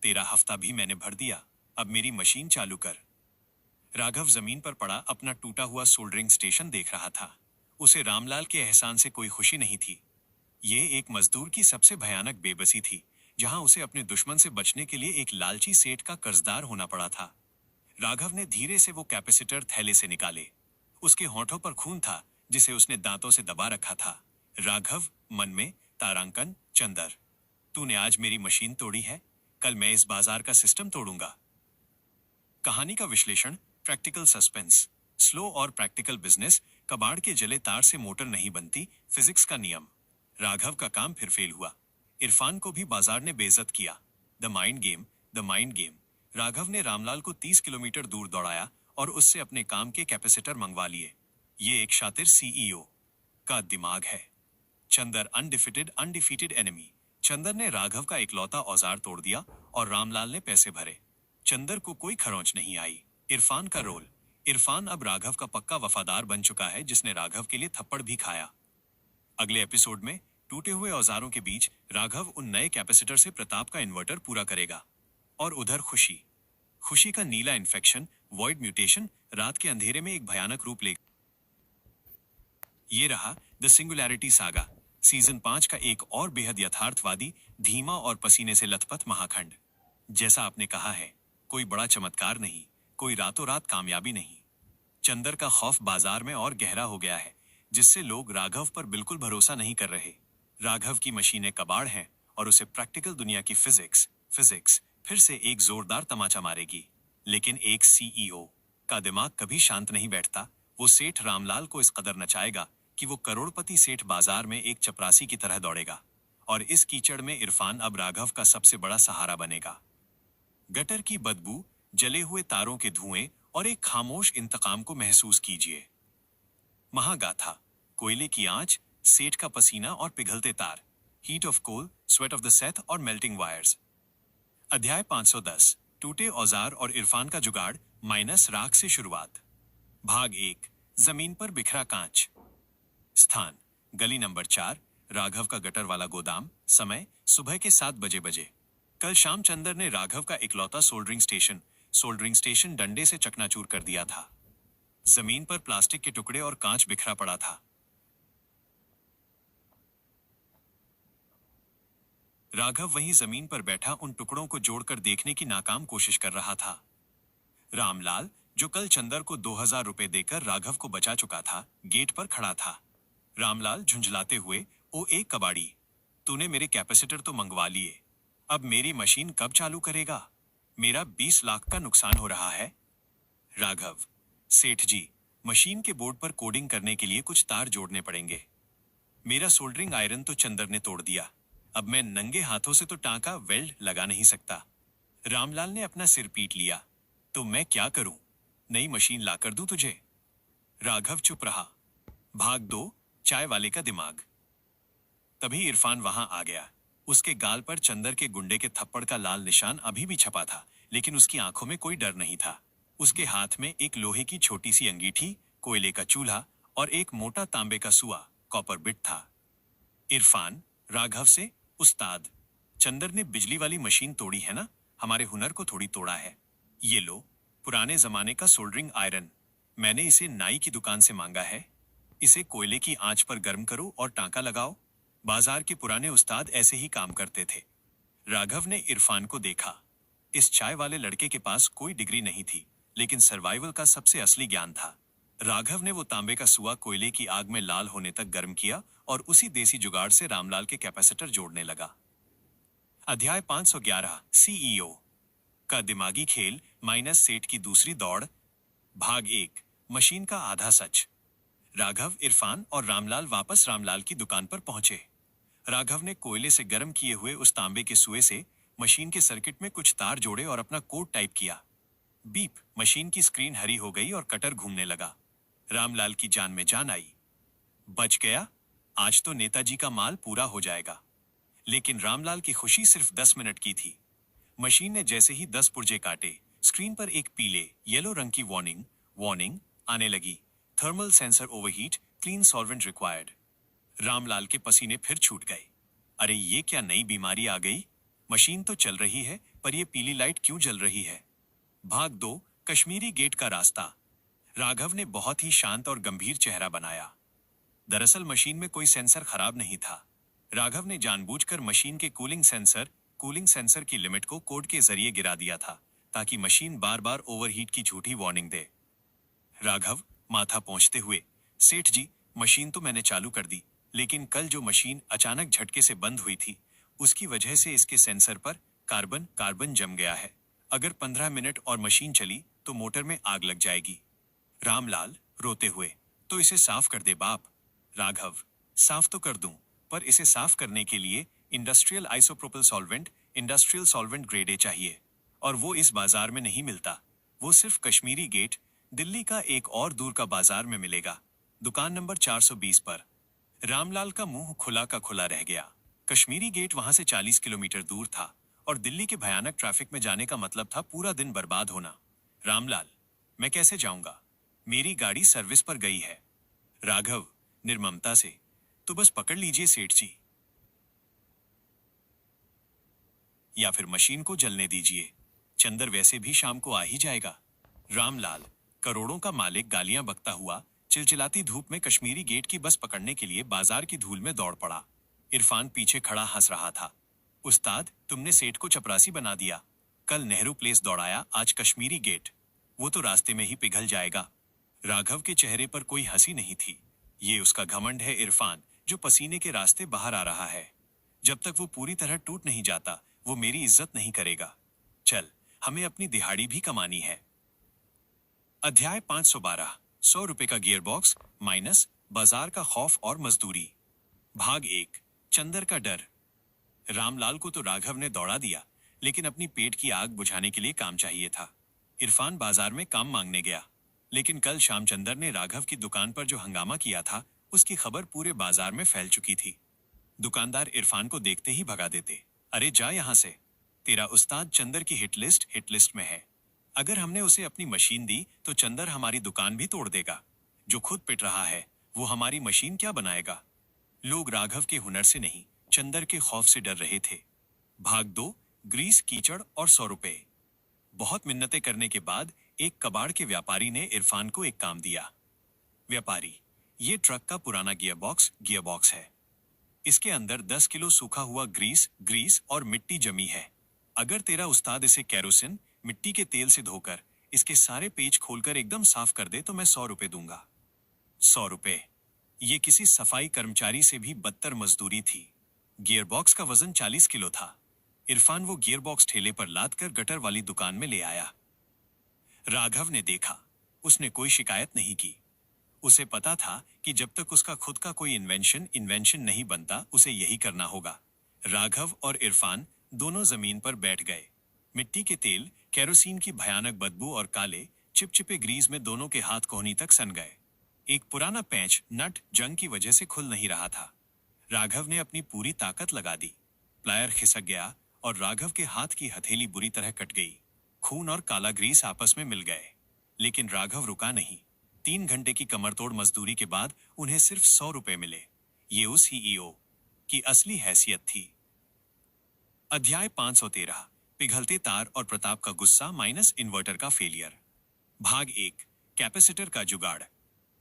तेरा हफ्ता भी मैंने भर दिया, अब मेरी मशीन चालू कर। राघव जमीन पर पड़ा अपना टूटा हुआ सोल्डरिंग स्टेशन देख रहा था। उसे रामलाल के एहसान से कोई खुशी नहीं थी। ये एक मजदूर की सबसे भयानक बेबसी थी, जहां उसे अपने दुश्मन से बचने के लिए एक लालची सेठ का कर्जदार होना पड़ा था। राघव ने धीरे से वो कैपेसिटर थैले से निकाले। उसके होंठों पर खून था जिसे उसने दांतों से दबा रखा था। राघव मन में तारांकन, चंदर, तूने आज मेरी मशीन तोड़ी है, कल मैं इस बाजार का सिस्टम तोड़ूंगा। कहानी का विश्लेषण, प्रैक्टिकल सस्पेंस। स्लो और प्रैक्टिकल बिजनेस, कबाड़ के जले तार से मोटर नहीं बनती, फिजिक्स का नियम। राघव का काम फिर फेल हुआ। इरफान को भी बाजार ने बेइज्जत किया। The mind game, the mind game. Raghav ने रामलाल को 30 किलोमीटर दूर दौड़ाया और उससे अपने काम के कैपेसिटर मंगवा लिए। ये एक शातिर सीईओ का दिमाग है। Chandar undefeated enemy. चंदर ने राघव का इकलौता औजार तोड़ दिया और रामलाल ने पैसे भरे। चंदर को कोई खरोंच नहीं आई। इरफान का रोल। इरफान अब राघव का पक्का वफादार बन चुका है, जिसने राघव के लिए थप्पड़ भी खाया। अगले एपिसोड में टूटे हुए औजारों के बीच राघव उन नए कैपेसिटर से प्रताप का इन्वर्टर पूरा करेगा। और उधर खुशी का नीला इन्फेक्शन, वॉइड म्यूटेशन, रात के अंधेरे में एक भयानक रूप ले। ये रहा द सिंगुलैरिटी सागा, सीजन 5 का एक और बेहद यथार्थवादी, धीमा और पसीने से लथपथ महाखंड। जैसा आपने कहा है, कोई बड़ा चमत्कार नहीं, कोई रातों रात कामयाबी नहीं। चंदर का खौफ बाजार में और गहरा हो गया है, जिससे लोग राघव पर बिल्कुल भरोसा नहीं कर रहे। राघव की मशीनें कबाड़ हैं और उसे प्रैक्टिकल दुनिया की फिजिक्स फिर से एक जोरदार तमाचा मारेगी। लेकिन एक सीईओ का दिमाग कभी शांत नहीं बैठता। वो सेठ रामलाल को इस कदर नचाएगा कि वो करोड़पति सेठ बाजार में एक चपरासी की तरह दौड़ेगा। और इस कीचड़ में इरफान अब राघव का सबसे बड़ा सहारा बनेगा। गटर की बदबू, जले हुए तारों के धुएं और एक खामोश इंतकाम को महसूस कीजिए। महागाथा, कोयले की आंच, सेठ का पसीना और पिघलते तार। Heat of coal, sweat of the Seth और मेल्टिंग वायर्स। अध्याय 510 टूटे औजार और इरफान का जुगाड़ माइनस राख से शुरुआत। भाग 1 जमीन पर बिखरा कांच। स्थान गली नंबर 4, राघव का गटर वाला गोदाम। समय सुबह के 7 बजे। कल शाम चंदर ने राघव का इकलौता सोल्डरिंग स्टेशन डंडे से चकनाचूर कर दिया था। जमीन पर प्लास्टिक के टुकड़े और कांच बिखरा पड़ा था। राघव वहीं जमीन पर बैठा उन टुकड़ों को जोड़कर देखने की नाकाम कोशिश कर रहा था। रामलाल, जो कल चंदर को 2000 रुपए देकर राघव को बचा चुका था, गेट पर खड़ा था। रामलाल झुंझलाते हुए, ओ एक कबाड़ी, तूने मेरे कैपेसिटर तो मंगवा लिए, अब मेरी मशीन कब चालू करेगा? मेरा 20 लाख का नुकसान हो रहा है। राघव, सेठ जी, मशीन के बोर्ड पर कोडिंग करने के लिए कुछ तार जोड़ने पड़ेंगे। मेरा सोल्डरिंग आयरन तो चंदर ने तोड़ दिया। अब मैं नंगे हाथों से तो टांका वेल्ड लगा नहीं सकता। रामलाल ने अपना सिर पीट लिया। तो मैं क्या करूं? नई मशीन लाकर दूं तुझे? राघव चुप रहा। भाग 2, चाय वाले का दिमाग। तभी इरफान वहां आ गया। उसके गाल पर चंदर के गुंडे के थप्पड़ का लाल निशान अभी भी छपा था, लेकिन उसकी आंखों में कोई डर नहीं था। उसके हाथ में एक लोहे की छोटी सी अंगीठी, कोयले का चूल्हा और एक मोटा तांबे का सुआ कॉपर बिट था। इरफान, राघव से, उस्ताद, चंदर ने बिजली वाली मशीन तोड़ी है ना, हमारे हुनर को थोड़ी तोड़ा है। ये लो, पुराने जमाने का सोल्डरिंग आयरन। मैंने इसे नाई की दुकान से मांगा है। इसे कोयले की आंच पर गर्म करो और टांका लगाओ। बाजार के पुराने उस्ताद ऐसे ही काम करते थे। राघव ने इरफान को देखा। इस चाय वाले लड़के के पास कोई डिग्री नहीं थी, लेकिन सर्वाइवल का सबसे असली ज्ञान था। राघव ने वो तांबे का सुआ कोयले की आग में लाल होने तक गर्म किया और उसी देसी जुगाड़ से रामलाल के कैपेसिटर जोड़ने लगा। अध्याय 511, सीईओ का दिमागी खेल माइनस सेठ की दूसरी दौड़। भाग 1, मशीन का आधा सच। राघव, इरफान और रामलाल वापस रामलाल की दुकान पर पहुंचे। राघव ने कोयले से गर्म किए हुए उस तांबे के सुए से मशीन के सर्किट में कुछ तार जोड़े और अपना कोड टाइप किया। बीप, मशीन की स्क्रीन हरी हो गई और कटर घूमने लगा। रामलाल की जान में जान आई। बच गया, आज तो नेताजी का माल पूरा हो जाएगा। लेकिन रामलाल की खुशी सिर्फ 10 मिनट की थी। मशीन ने जैसे ही 10 पुर्जे काटे, स्क्रीन पर एक पीले येलो रंग की वार्निंग आने लगी। Thermal sensor overheat, clean solvent required. Ramlal के पसीने फिर छूट गए। अरे ये क्या नई बीमारी आ गई? मशीन तो चल रही है, पर ये पीली लाइट क्यों जल रही है? भाग 2, कश्मीरी गेट का रास्ता। राघव ने बहुत ही शांत और गंभीर चेहरा बनाया। दरअसल मशीन में कोई सेंसर खराब नहीं था। राघव ने जानबूझकर मशीन के कूलिंग सेंसर की लिमिट को कोड के जरिए गिरा दिया था, ताकि मशीन बार बार ओवरहीट की झूठी वार्निंग दे। राघव, माथा पोंछते हुए, सेठ जी, मशीन तो मैंने चालू कर दी, लेकिन कल जो मशीन अचानक झटके से बंद हुई थी, उसकी वजह से इसके सेंसर पर कार्बन जम गया है। अगर 15 मिनट और मशीन चली तो मोटर में आग लग जाएगी। रामलाल, रोते हुए, तो इसे साफ कर दे बाप। राघव, साफ तो कर दूं, पर इसे साफ करने के लिए इंडस्ट्रियल सॉल्वेंट ग्रेड ए चाहिए, और वो इस बाजार में नहीं मिलता। वो सिर्फ कश्मीरी गेट, दिल्ली का एक और दूर का बाजार में मिलेगा, दुकान नंबर 420 पर। रामलाल का मुंह खुला का खुला रह गया। कश्मीरी गेट वहां से 40 किलोमीटर दूर था, और दिल्ली के भयानक ट्रैफिक में जाने का मतलब था पूरा दिन बर्बाद होना। रामलाल, मैं कैसे जाऊंगा? मेरी गाड़ी सर्विस पर गई है। राघव, निर्ममता से, तो बस पकड़ लीजिए सेठ जी, या फिर मशीन को जलने दीजिए। चंदर वैसे भी शाम को आ ही जाएगा। रामलाल, करोड़ों का मालिक, गालियां बकता हुआ चिलचिलाती धूप में कश्मीरी गेट की बस पकड़ने के लिए बाजार की धूल में दौड़ पड़ा। इरफान पीछे खड़ा हंस रहा था। उस्ताद, तुमने सेठ को चपरासी बना दिया। कल नेहरू प्लेस दौड़ाया, आज कश्मीरी गेट। वो तो रास्ते में ही पिघल जाएगा। राघव के चेहरे पर कोई हंसी नहीं थी। ये उसका घमंड है इरफान, जो पसीने के रास्ते बाहर आ रहा है। जब तक वो पूरी तरह टूट नहीं जाता, वो मेरी इज्जत नहीं करेगा। चल, हमें अपनी दिहाड़ी भी कमानी है। अध्याय 512, 100 रुपए का गियरबॉक्स माइनस बाजार का खौफ और मजदूरी। भाग 1, चंदर का डर। रामलाल को तो राघव ने दौड़ा दिया, लेकिन अपनी पेट की आग बुझाने के लिए काम चाहिए था। इरफान बाजार में काम मांगने गया, लेकिन कल शाम चंदर ने राघव की दुकान पर जो हंगामा किया था, उसकी खबर पूरे बाजार में फैल चुकी थी। दुकानदार इरफान को देखते ही भगा देते। अरे जा यहां से, तेरा उस्ताद चंदर की हिट लिस्ट में है। अगर हमने उसे अपनी मशीन दी तो चंदर हमारी दुकान भी तोड़ देगा। जो खुद पिट रहा है, वो हमारी मशीन क्या बनाएगा? लोग राघव के हुनर से नहीं, चंदर के खौफ से डर रहे थे। भाग 2, ग्रीस, कीचड़ और 100 रुपए। बहुत मिन्नतें करने के बाद एक कबाड़ के व्यापारी ने इरफान को एक काम दिया। व्यापारी, ये ट्रक का पुराना गियरबॉक्स है। इसके अंदर 10 किलो सूखा हुआ ग्रीस और मिट्टी जमी है। अगर तेरा उस्ताद इसे केरोसिन, मिट्टी के तेल से धोकर इसके सारे पेज खोलकर एकदम साफ कर दे तो मैं 100 रुपए दूंगा। 100 रुपए, ये किसी सफाई कर्मचारी से भी बदतर मजदूरी थी। गियरबॉक्स का वजन 40 किलो था। इरफान वो गियरबॉक्स ठेले पर लाद कर गटर वाली दुकान में ले आया। राघव ने देखा, उसने कोई शिकायत नहीं की। उसे पता था कि जब तक उसका खुद का कोई इन्वेंशन नहीं बनता उसे यही करना होगा। राघव और इरफान दोनों जमीन पर बैठ गए। मिट्टी के तेल, केरोसिन की भयानक बदबू और काले चिपचिपे ग्रीस में दोनों के हाथ कोहनी तक सन गए। एक पुराना पेंच नट जंग की वजह से खुल नहीं रहा था। राघव ने अपनी पूरी ताकत लगा दी। प्लायर खिसक गया और राघव के हाथ की हथेली बुरी तरह कट गई। खून और काला ग्रीस आपस में मिल गए। लेकिन राघव रुका नहीं। 3 घंटे की कमरतोड़ मजदूरी के बाद उन्हें सिर्फ 100 रुपए मिले। ये उस सीईओ की असली हैसियत थी। अध्याय 513, पिघलते तार और प्रताप का गुस्सा माइनस इन्वर्टर का फेलियर। भाग 1, कैपेसिटर का जुगाड़।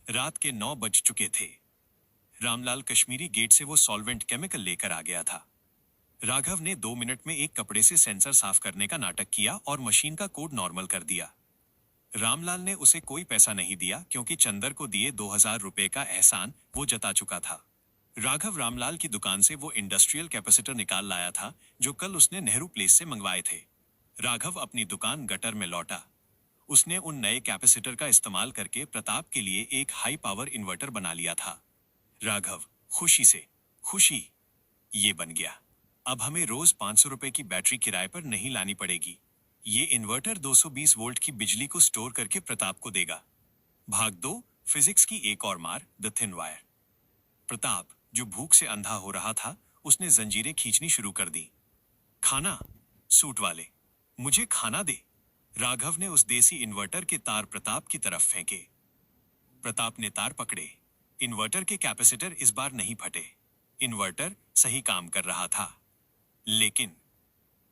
रात के 9 बज चुके थे। रामलाल कश्मीरी गेट से वो सॉल्वेंट केमिकल लेकर आ गया था। राघव ने 2 मिनट में एक कपड़े से सेंसर साफ करने का नाटक किया और मशीन का कोड नॉर्मल कर दिया। रामलाल ने उसे कोई पैसा नहीं दिया क्योंकि चंदर को दिए 2000 रुपए का एहसान वो जता चुका था। राघव रामलाल की दुकान से वो इंडस्ट्रियल कैपेसिटर निकाल लाया था जो कल उसने नेहरू प्लेस से मंगवाए थे। राघव अपनी दुकान गटर में लौटा। उसने उन नए कैपेसिटर का इस्तेमाल करके प्रताप के लिए एक हाई पावर इन्वर्टर बना लिया था। राघव खुशी से, खुशी, ये बन गया। अब हमें रोज 500 रुपए की बैटरी किराए पर नहीं लानी पड़ेगी। ये इन्वर्टर 220 वोल्ट की बिजली को स्टोर करके प्रताप को देगा। भाग 2, फिजिक्स की एक और मार, द थिन वायर। प्रताप, जो भूख से अंधा हो रहा था, उसने जंजीरें खींचनी शुरू कर दी। खाना, सूट वाले, मुझे खाना दे। राघव ने उस देसी इन्वर्टर के तार प्रताप की तरफ फेंके। प्रताप ने तार पकड़े। इन्वर्टर के कैपेसिटर इस बार नहीं फटे। इन्वर्टर सही काम कर रहा था। लेकिन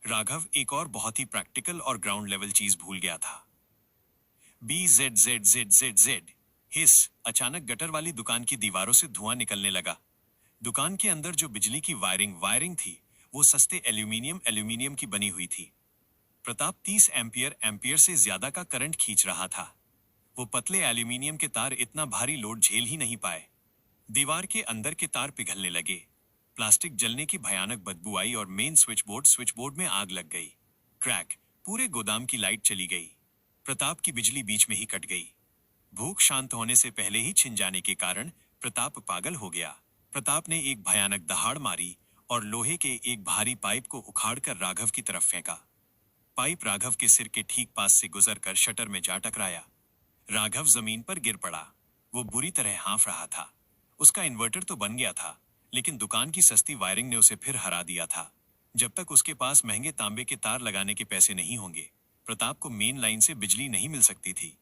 राघव एक और बहुत ही प्रैक्टिकल और ग्राउंड लेवल चीज भूल गया था। BZZZZZ हिस। अचानक गटर वाली दुकान की दीवारों से धुआं निकलने लगा। दुकान के अंदर जो बिजली की वायरिंग थी वो सस्ते एल्यूमिनियम की बनी हुई थी। प्रताप 30 एम्पियर से ज्यादा का करंट खींच रहा था। वो पतले एल्यूमिनियम के तार इतना भारी लोड झेल ही नहीं पाए। दीवार के अंदर के तार पिघलने लगे। प्लास्टिक जलने की भयानक बदबू आई और मेन स्विच बोर्ड में आग लग गई। क्रैक, पूरे गोदाम की लाइट चली गई। प्रताप की बिजली बीच में ही कट गई। भूख शांत होने से पहले ही छिन जाने के कारण प्रताप पागल हो गया। प्रताप ने एक भयानक दहाड़ मारी और लोहे के एक भारी पाइप को उखाड़कर राघव की तरफ फेंका। पाइप राघव के सिर के ठीक पास से गुजरकर शटर में जा टकराया। राघव जमीन पर गिर पड़ा। वो बुरी तरह हाँफ रहा था। उसका इन्वर्टर तो बन गया था, लेकिन दुकान की सस्ती वायरिंग ने उसे फिर हरा दिया था। जब तक उसके पास महंगे तांबे के तार लगाने के पैसे नहीं होंगे, प्रताप को मेन लाइन से बिजली नहीं मिल सकती थी।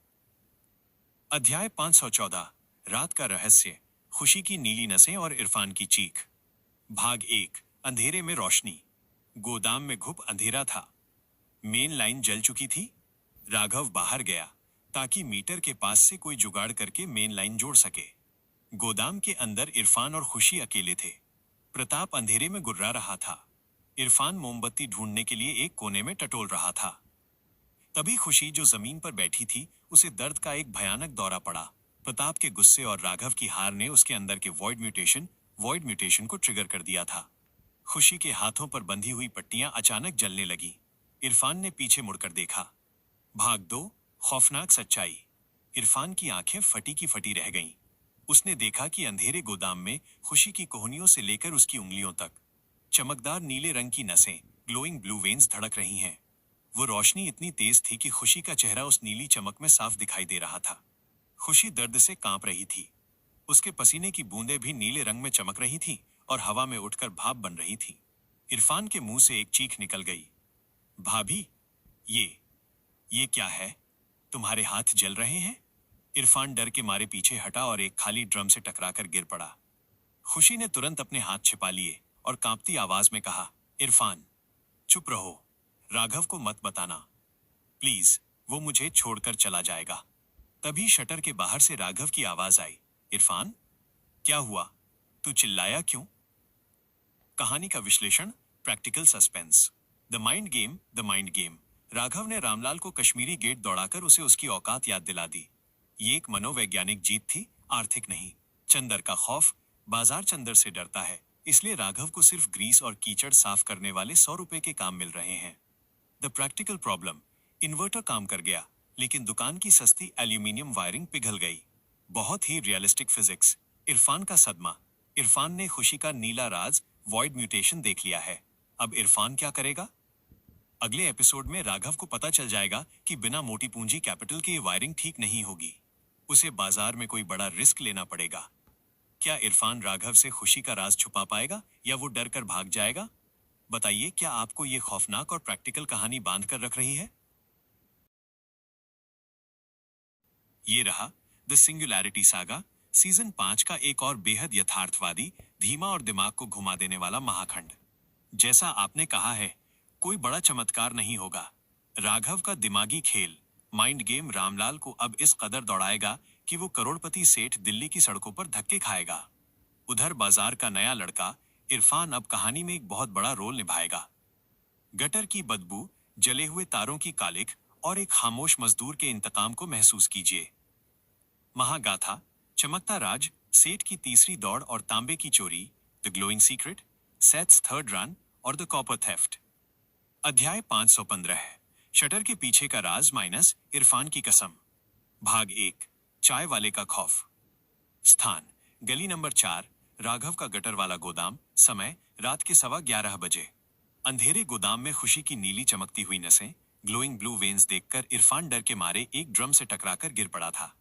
अध्याय 514, रात का रहस्य, खुशी की नीली नसें और इरफान की चीख। भाग 1, अंधेरे में रोशनी। गोदाम में घुप अंधेरा था। मेन लाइन जल चुकी थी। राघव बाहर गया ताकि मीटर के पास से कोई जुगाड़ करके मेन लाइन जोड़ सके। गोदाम के अंदर इरफान और खुशी अकेले थे। प्रताप अंधेरे में गुर्रा रहा था। इरफान मोमबत्ती ढूंढने के लिए एक कोने में टटोल रहा था। तभी खुशी, जो जमीन पर बैठी थी, उसे दर्द का एक भयानक दौरा पड़ा। प्रताप के गुस्से और राघव की हार ने उसके अंदर के वॉइड म्यूटेशन को ट्रिगर कर दिया था। खुशी के हाथों पर बंधी हुई पट्टियां अचानक जलने लगी। इरफान ने पीछे मुड़कर देखा। भाग 2, खौफनाक सच्चाई। इरफान की आंखें फटी की फटी रह गईं। उसने देखा कि अंधेरे गोदाम में खुशी की कोहनियों से लेकर उसकी उंगलियों तक चमकदार नीले रंग की नसें, ग्लोइंग ब्लू वेन्स धड़क रही हैं। वो रोशनी इतनी तेज थी कि खुशी का चेहरा उस नीली चमक में साफ दिखाई दे रहा था। खुशी दर्द से कांप रही थी। उसके पसीने की बूंदें भी नीले रंग में चमक रही थीं और हवा में उठकर भाप बन रही थी। इरफान के मुंह से एक चीख निकल गई। भाभी, ये क्या है? तुम्हारे हाथ जल रहे हैं? इरफान डर के मारे पीछे हटा और एक खाली ड्रम से टकराकर गिर पड़ा। खुशी ने तुरंत अपने हाथ छिपा लिए और कांपती आवाज में कहा, इरफान, चुप रहो। राघव को मत बताना प्लीज, वो मुझे छोड़कर चला जाएगा। तभी शटर के बाहर से राघव की आवाज आई, इरफान, क्या हुआ? तू चिल्लाया क्यों? कहानी का विश्लेषण, practical suspense. The mind game. Raghav ने रामलाल को कश्मीरी गेट दौड़ाकर उसे उसकी औकात याद दिला दी। ये एक मनोवैज्ञानिक जीत थी, आर्थिक नहीं। चंदर का खौफ, बाजार चंदर से डरता है, इसलिए राघव को सिर्फ ग्रीस और कीचड़ साफ करने वाले 100 रुपए के काम मिल रहे हैं। द प्रैक्टिकल प्रॉब्लम, इन्वर्टर काम कर गया, लेकिन दुकान की सस्ती एल्यूमिनियम वायरिंग पिघल गई। बहुत ही रियलिस्टिक फिजिक्स। इरफान का सदमा। इरफान ने खुशी का नीला राज वॉइड म्यूटेशन देख लिया है। अब इरफान क्या करेगा? अगले एपिसोड में राघव को पता चल जाएगा कि बिना मोटी पूंजी कैपिटल के ये वायरिंग ठीक नहीं होगी। उसे बाजार में कोई बड़ा रिस्क लेना पड़ेगा। क्या इरफान राघव से खुशी का राज छुपा पाएगा या वो डर कर भाग जाएगा? बताइए, क्या आपको ये खौफनाक और प्रैक्टिकल कहानी बांध कर रख रही है? ये रहा द सिंगुलैरिटी सागा, सीजन 5 का एक और बेहद यथार्थवादी, धीमा और दिमाग को घुमा देने वाला महाखंड। जैसा आपने कहा है, कोई बड़ा चमत्कार नहीं होगा। राघव का दिमागी खेल, माइंड गेम, रामलाल को अब इस कदर दौड़ाएगा कि वो करोड़पति सेठ दिल्ली की सड़कों पर धक्के खाएगा। उधर बाजार का नया लड़का इरफान अब कहानी में एक बहुत बड़ा रोल निभाएगा। गटर की बदबू, जले हुए तारों की कालिख और एक खामोश मजदूर के इंतकाम को महसूस कीजिए। महागाथा, चमकता राज, सेठ की तीसरी दौड़ और तांबे की चोरी, the glowing secret, Seth's third run और द कॉपर थेफ्ट। अध्याय 515 है शटर के पीछे का राज माइनस इरफान की कसम। भाग 1, चाय वाले का खौफ। स्थान, गली नंबर 4, राघव का गटर वाला गोदाम। समय, रात के 11:15 बजे। अंधेरे गोदाम में खुशी की नीली चमकती हुई नसें, ग्लोइंग ब्लू वेन्स देखकर इरफान डर के मारे एक ड्रम से टकराकर गिर पड़ा था।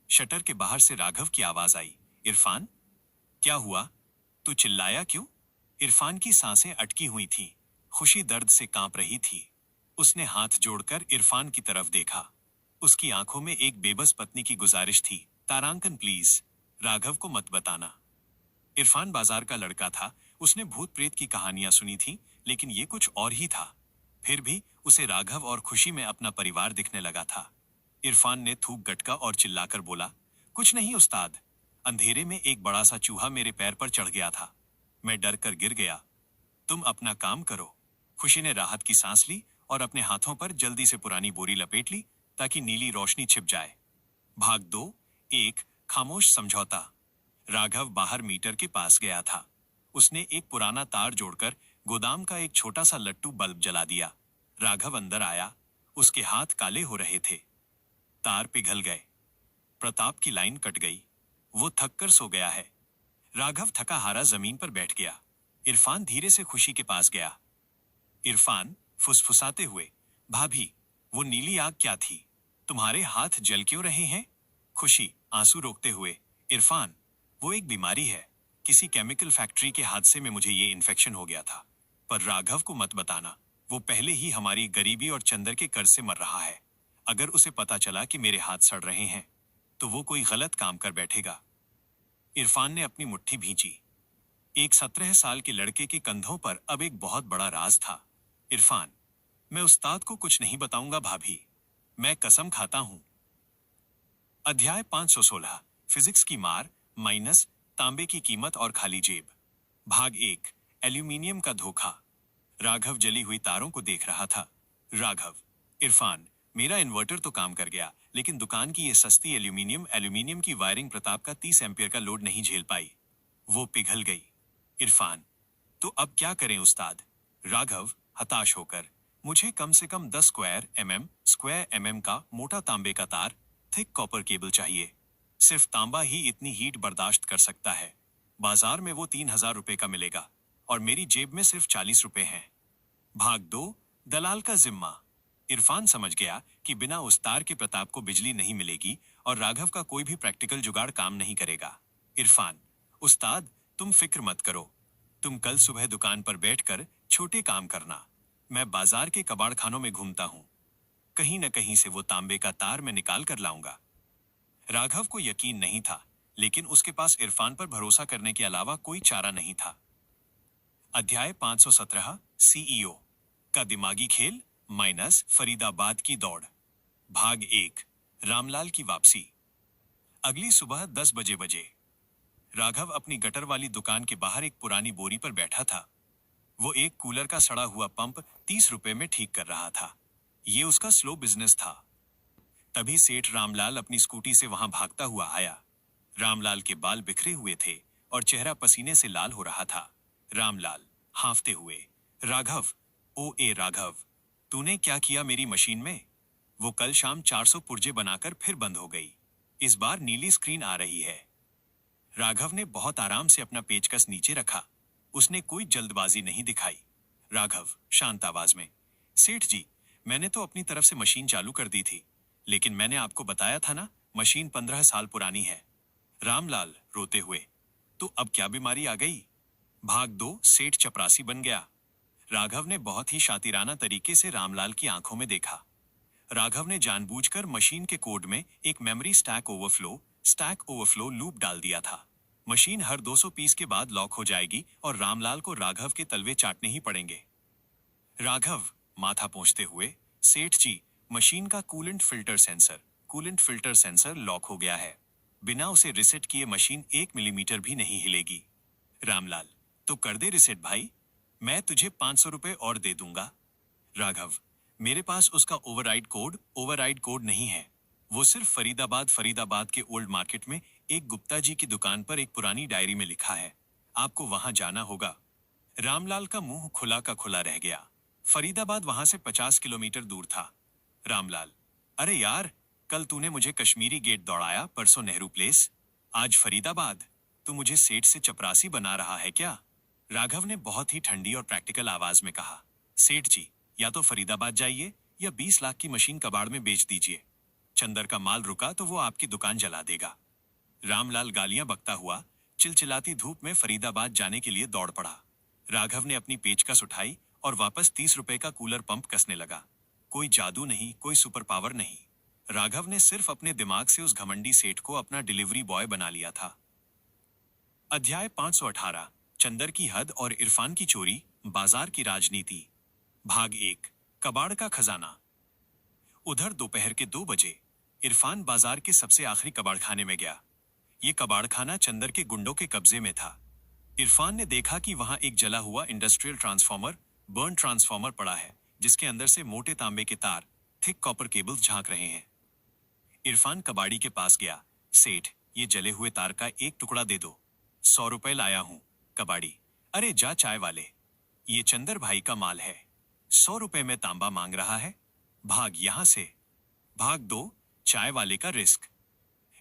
शटर के बाहर से राघव की आवाज आई, इरफान, क्या हुआ? तू चिल्लाया क्यों? इरफान की सांसें अटकी हुई थीं। खुशी दर्द से कांप रही थी। उसने हाथ जोड़कर इरफान की तरफ देखा। उसकी आंखों में एक बेबस पत्नी की गुजारिश थी, तारांकन प्लीज, राघव को मत बताना। इरफान बाजार का लड़का था। उसने भूत प्रेत की कहानियां सुनी थी, लेकिन ये कुछ और ही था। फिर भी उसे राघव और खुशी में अपना परिवार दिखने लगा था। इरफान ने थूक गटका और चिल्लाकर बोला, कुछ नहीं उस्ताद, अंधेरे में एक बड़ा सा चूहा मेरे पैर पर चढ़ गया था, मैं डर कर गिर गया। तुम अपना काम करो। खुशी ने राहत की सांस ली और अपने हाथों पर जल्दी से पुरानी बोरी लपेट ली ताकि नीली रोशनी छिप जाए। भाग 2, 1, खामोश समझौता। राघव बाहर मीटर के पास गया था। उसने एक पुराना तार जोड़कर गोदाम का एक छोटा सा लट्टू बल्ब जला दिया। राघव अंदर आया। उसके हाथ काले हो रहे थे। तार पिघल गए। प्रताप की लाइन कट गई। वो थक कर सो गया है। राघव थका हारा जमीन पर बैठ गया। इरफान धीरे से खुशी के पास गया। इरफान फुसफुसाते हुए, भाभी, वो नीली आग क्या थी? तुम्हारे हाथ जल क्यों रहे हैं? खुशी आंसू रोकते हुए, इरफान, वो एक बीमारी है। किसी केमिकल फैक्ट्री के हादसे में मुझे ये इन्फेक्शन हो गया था। पर राघव को मत बताना। वो पहले ही हमारी गरीबी और चंदर के कर्ज से मर रहा है। अगर उसे पता चला कि मेरे हाथ सड़ रहे हैं तो वो कोई गलत काम कर बैठेगा। इरफान ने अपनी मुट्ठी भींची। एक 17 साल के लड़के के कंधों पर अब एक बहुत बड़ा राज था। इरफान, मैं उस्ताद को कुछ नहीं बताऊंगा भाभी, मैं कसम खाता हूं। अध्याय 516, फिजिक्स की मार माइनस तांबे की कीमत और खाली जेब। भाग 1, एल्यूमिनियम का धोखा। राघव जली हुई तारों को देख रहा था। राघव, इरफान, मेरा इन्वर्टर तो काम कर गया, लेकिन दुकान की ये सस्ती एल्यूमिनियम की वायरिंग प्रताप का 30 एम्पियर का लोड नहीं झेल पाई। वो पिघल गई। इरफान, तो अब क्या करें उस्ताद? राघव हताश होकर, मुझे कम से कम 10 स्क्वायर एमएम का मोटा तांबे का तार, थिक कॉपर केबल चाहिए। सिर्फ तांबा ही इतनी हीट बर्दाश्त कर सकता है। बाजार में वो 3000 रुपए का मिलेगा और मेरी जेब में सिर्फ 40 रुपए हैं। भाग 2, दलाल का जिम्मा। इरफान समझ गया कि बिना उस तार के प्रताप को बिजली नहीं मिलेगी और राघव का कोई भी प्रैक्टिकल जुगाड़ काम नहीं करेगा। इरफान, उस्ताद, तुम फिक्र मत करो। तुम कल सुबह दुकान पर बैठकर छोटे काम करना। मैं बाजार के कबाड़ खानों में घूमता हूं। कहीं न कहीं से वो तांबे का तार मैं निकाल कर लाऊंगा। राघव को यकीन नहीं था, लेकिन उसके पास इरफान पर भरोसा करने के अलावा कोई चारा नहीं था। अध्याय 517, सीईओ का दिमागी खेल माइनस फरीदाबाद की दौड़। भाग 1, रामलाल की वापसी। अगली सुबह 10 बजे राघव अपनी गटर वाली दुकान के बाहर एक पुरानी बोरी पर बैठा था। वो एक कूलर का सड़ा हुआ पंप 30 रुपए में ठीक कर रहा था। ये उसका स्लो बिजनेस था। तभी सेठ रामलाल अपनी स्कूटी से वहां भागता हुआ आया। रामलाल के बाल बिखरे हुए थे और चेहरा पसीने से लाल हो रहा था। रामलाल हांफते हुए, राघव, ओ ए राघव, तूने क्या किया मेरी मशीन में? वो कल शाम 400 पुर्जे बनाकर फिर बंद हो गई। इस बार नीली स्क्रीन आ रही है। राघव ने बहुत आराम से अपना पेचकस नीचे रखा। उसने कोई जल्दबाजी नहीं दिखाई। राघव शांत आवाज में, सेठ जी, मैंने तो अपनी तरफ से मशीन चालू कर दी थी, लेकिन मैंने आपको बताया था ना, मशीन 15 साल पुरानी है। रामलाल रोते हुए, तो अब क्या बीमारी आ गई? भाग दो, सेठ चपरासी बन गया। राघव ने बहुत ही शातिराना तरीके से रामलाल की आंखों में देखा। राघव ने जानबूझकर मशीन के कोड में एक मेमोरी स्टैक ओवरफ्लो लूप डाल दिया था। मशीन हर 200 पीस के बाद लॉक हो जाएगी और रामलाल को राघव के तलवे चाटने ही पड़ेंगे। राघव माथा पोंछते हुए, सेठ जी, मशीन का कूलेंट फिल्टर सेंसर लॉक हो गया है। बिना उसे रिसेट किए मशीन 1 मिलीमीटर भी नहीं हिलेगी। रामलाल, तो कर दे रिसेट भाई, मैं तुझे 500 रुपए और दे दूंगा। राघव, मेरे पास उसका ओवरराइड कोड नहीं है। वो सिर्फ फरीदाबाद के ओल्ड मार्केट में एक गुप्ता जी की दुकान पर एक पुरानी डायरी में लिखा है। आपको वहां जाना होगा। रामलाल का मुंह खुला का खुला रह गया। फरीदाबाद वहां से 50 किलोमीटर दूर था। रामलाल, अरे यार, कल तूने मुझे कश्मीरी गेट दौड़ाया, परसों नेहरू प्लेस, आज फरीदाबाद। तू मुझे सेठ से चपरासी बना रहा है क्या? राघव ने बहुत ही ठंडी और प्रैक्टिकल आवाज में कहा, सेठ जी, या तो फरीदाबाद जाइए या 20 लाख की मशीन कबाड़ में बेच दीजिए। चंदर का माल रुका तो वो आपकी दुकान जला देगा। रामलाल गालियां बकता हुआ चिलचिलाती धूप में फरीदाबाद जाने के लिए दौड़ पड़ा। राघव ने अपनी पेचकस उठाई और वापस 30 रुपए का कूलर पंप कसने लगा। कोई जादू नहीं, कोई सुपर पावर नहीं। राघव ने सिर्फ अपने दिमाग से उस घमंडी सेठ को अपना डिलीवरी बॉय बना लिया था। अध्याय 518, चंदर की हद और इरफान की चोरी, बाजार की राजनीति। भाग 1, कबाड़ का खजाना। उधर दोपहर के 2 बजे इरफान बाजार के सबसे आखिरी कबाड़खाने में गया। ये कबाड़खाना चंदर के गुंडों के कब्जे में था। इरफान ने देखा कि वहां एक जला हुआ इंडस्ट्रियल बर्न ट्रांसफार्मर पड़ा है, जिसके अंदर से मोटे तांबे के तार, थिक कॉपर केबल्स झांक रहे हैं। इरफान कबाड़ी के पास गया। सेठ, ये जले हुए तार का एक टुकड़ा दे दो। 100 रुपए लाया हूं। कबाड़ी, अरे जा चाय वाले, ये चंदर भाई का माल है, 100 रुपए में तांबा मांग रहा है, भाग यहां से। भाग 2, चाय वाले का रिस्क।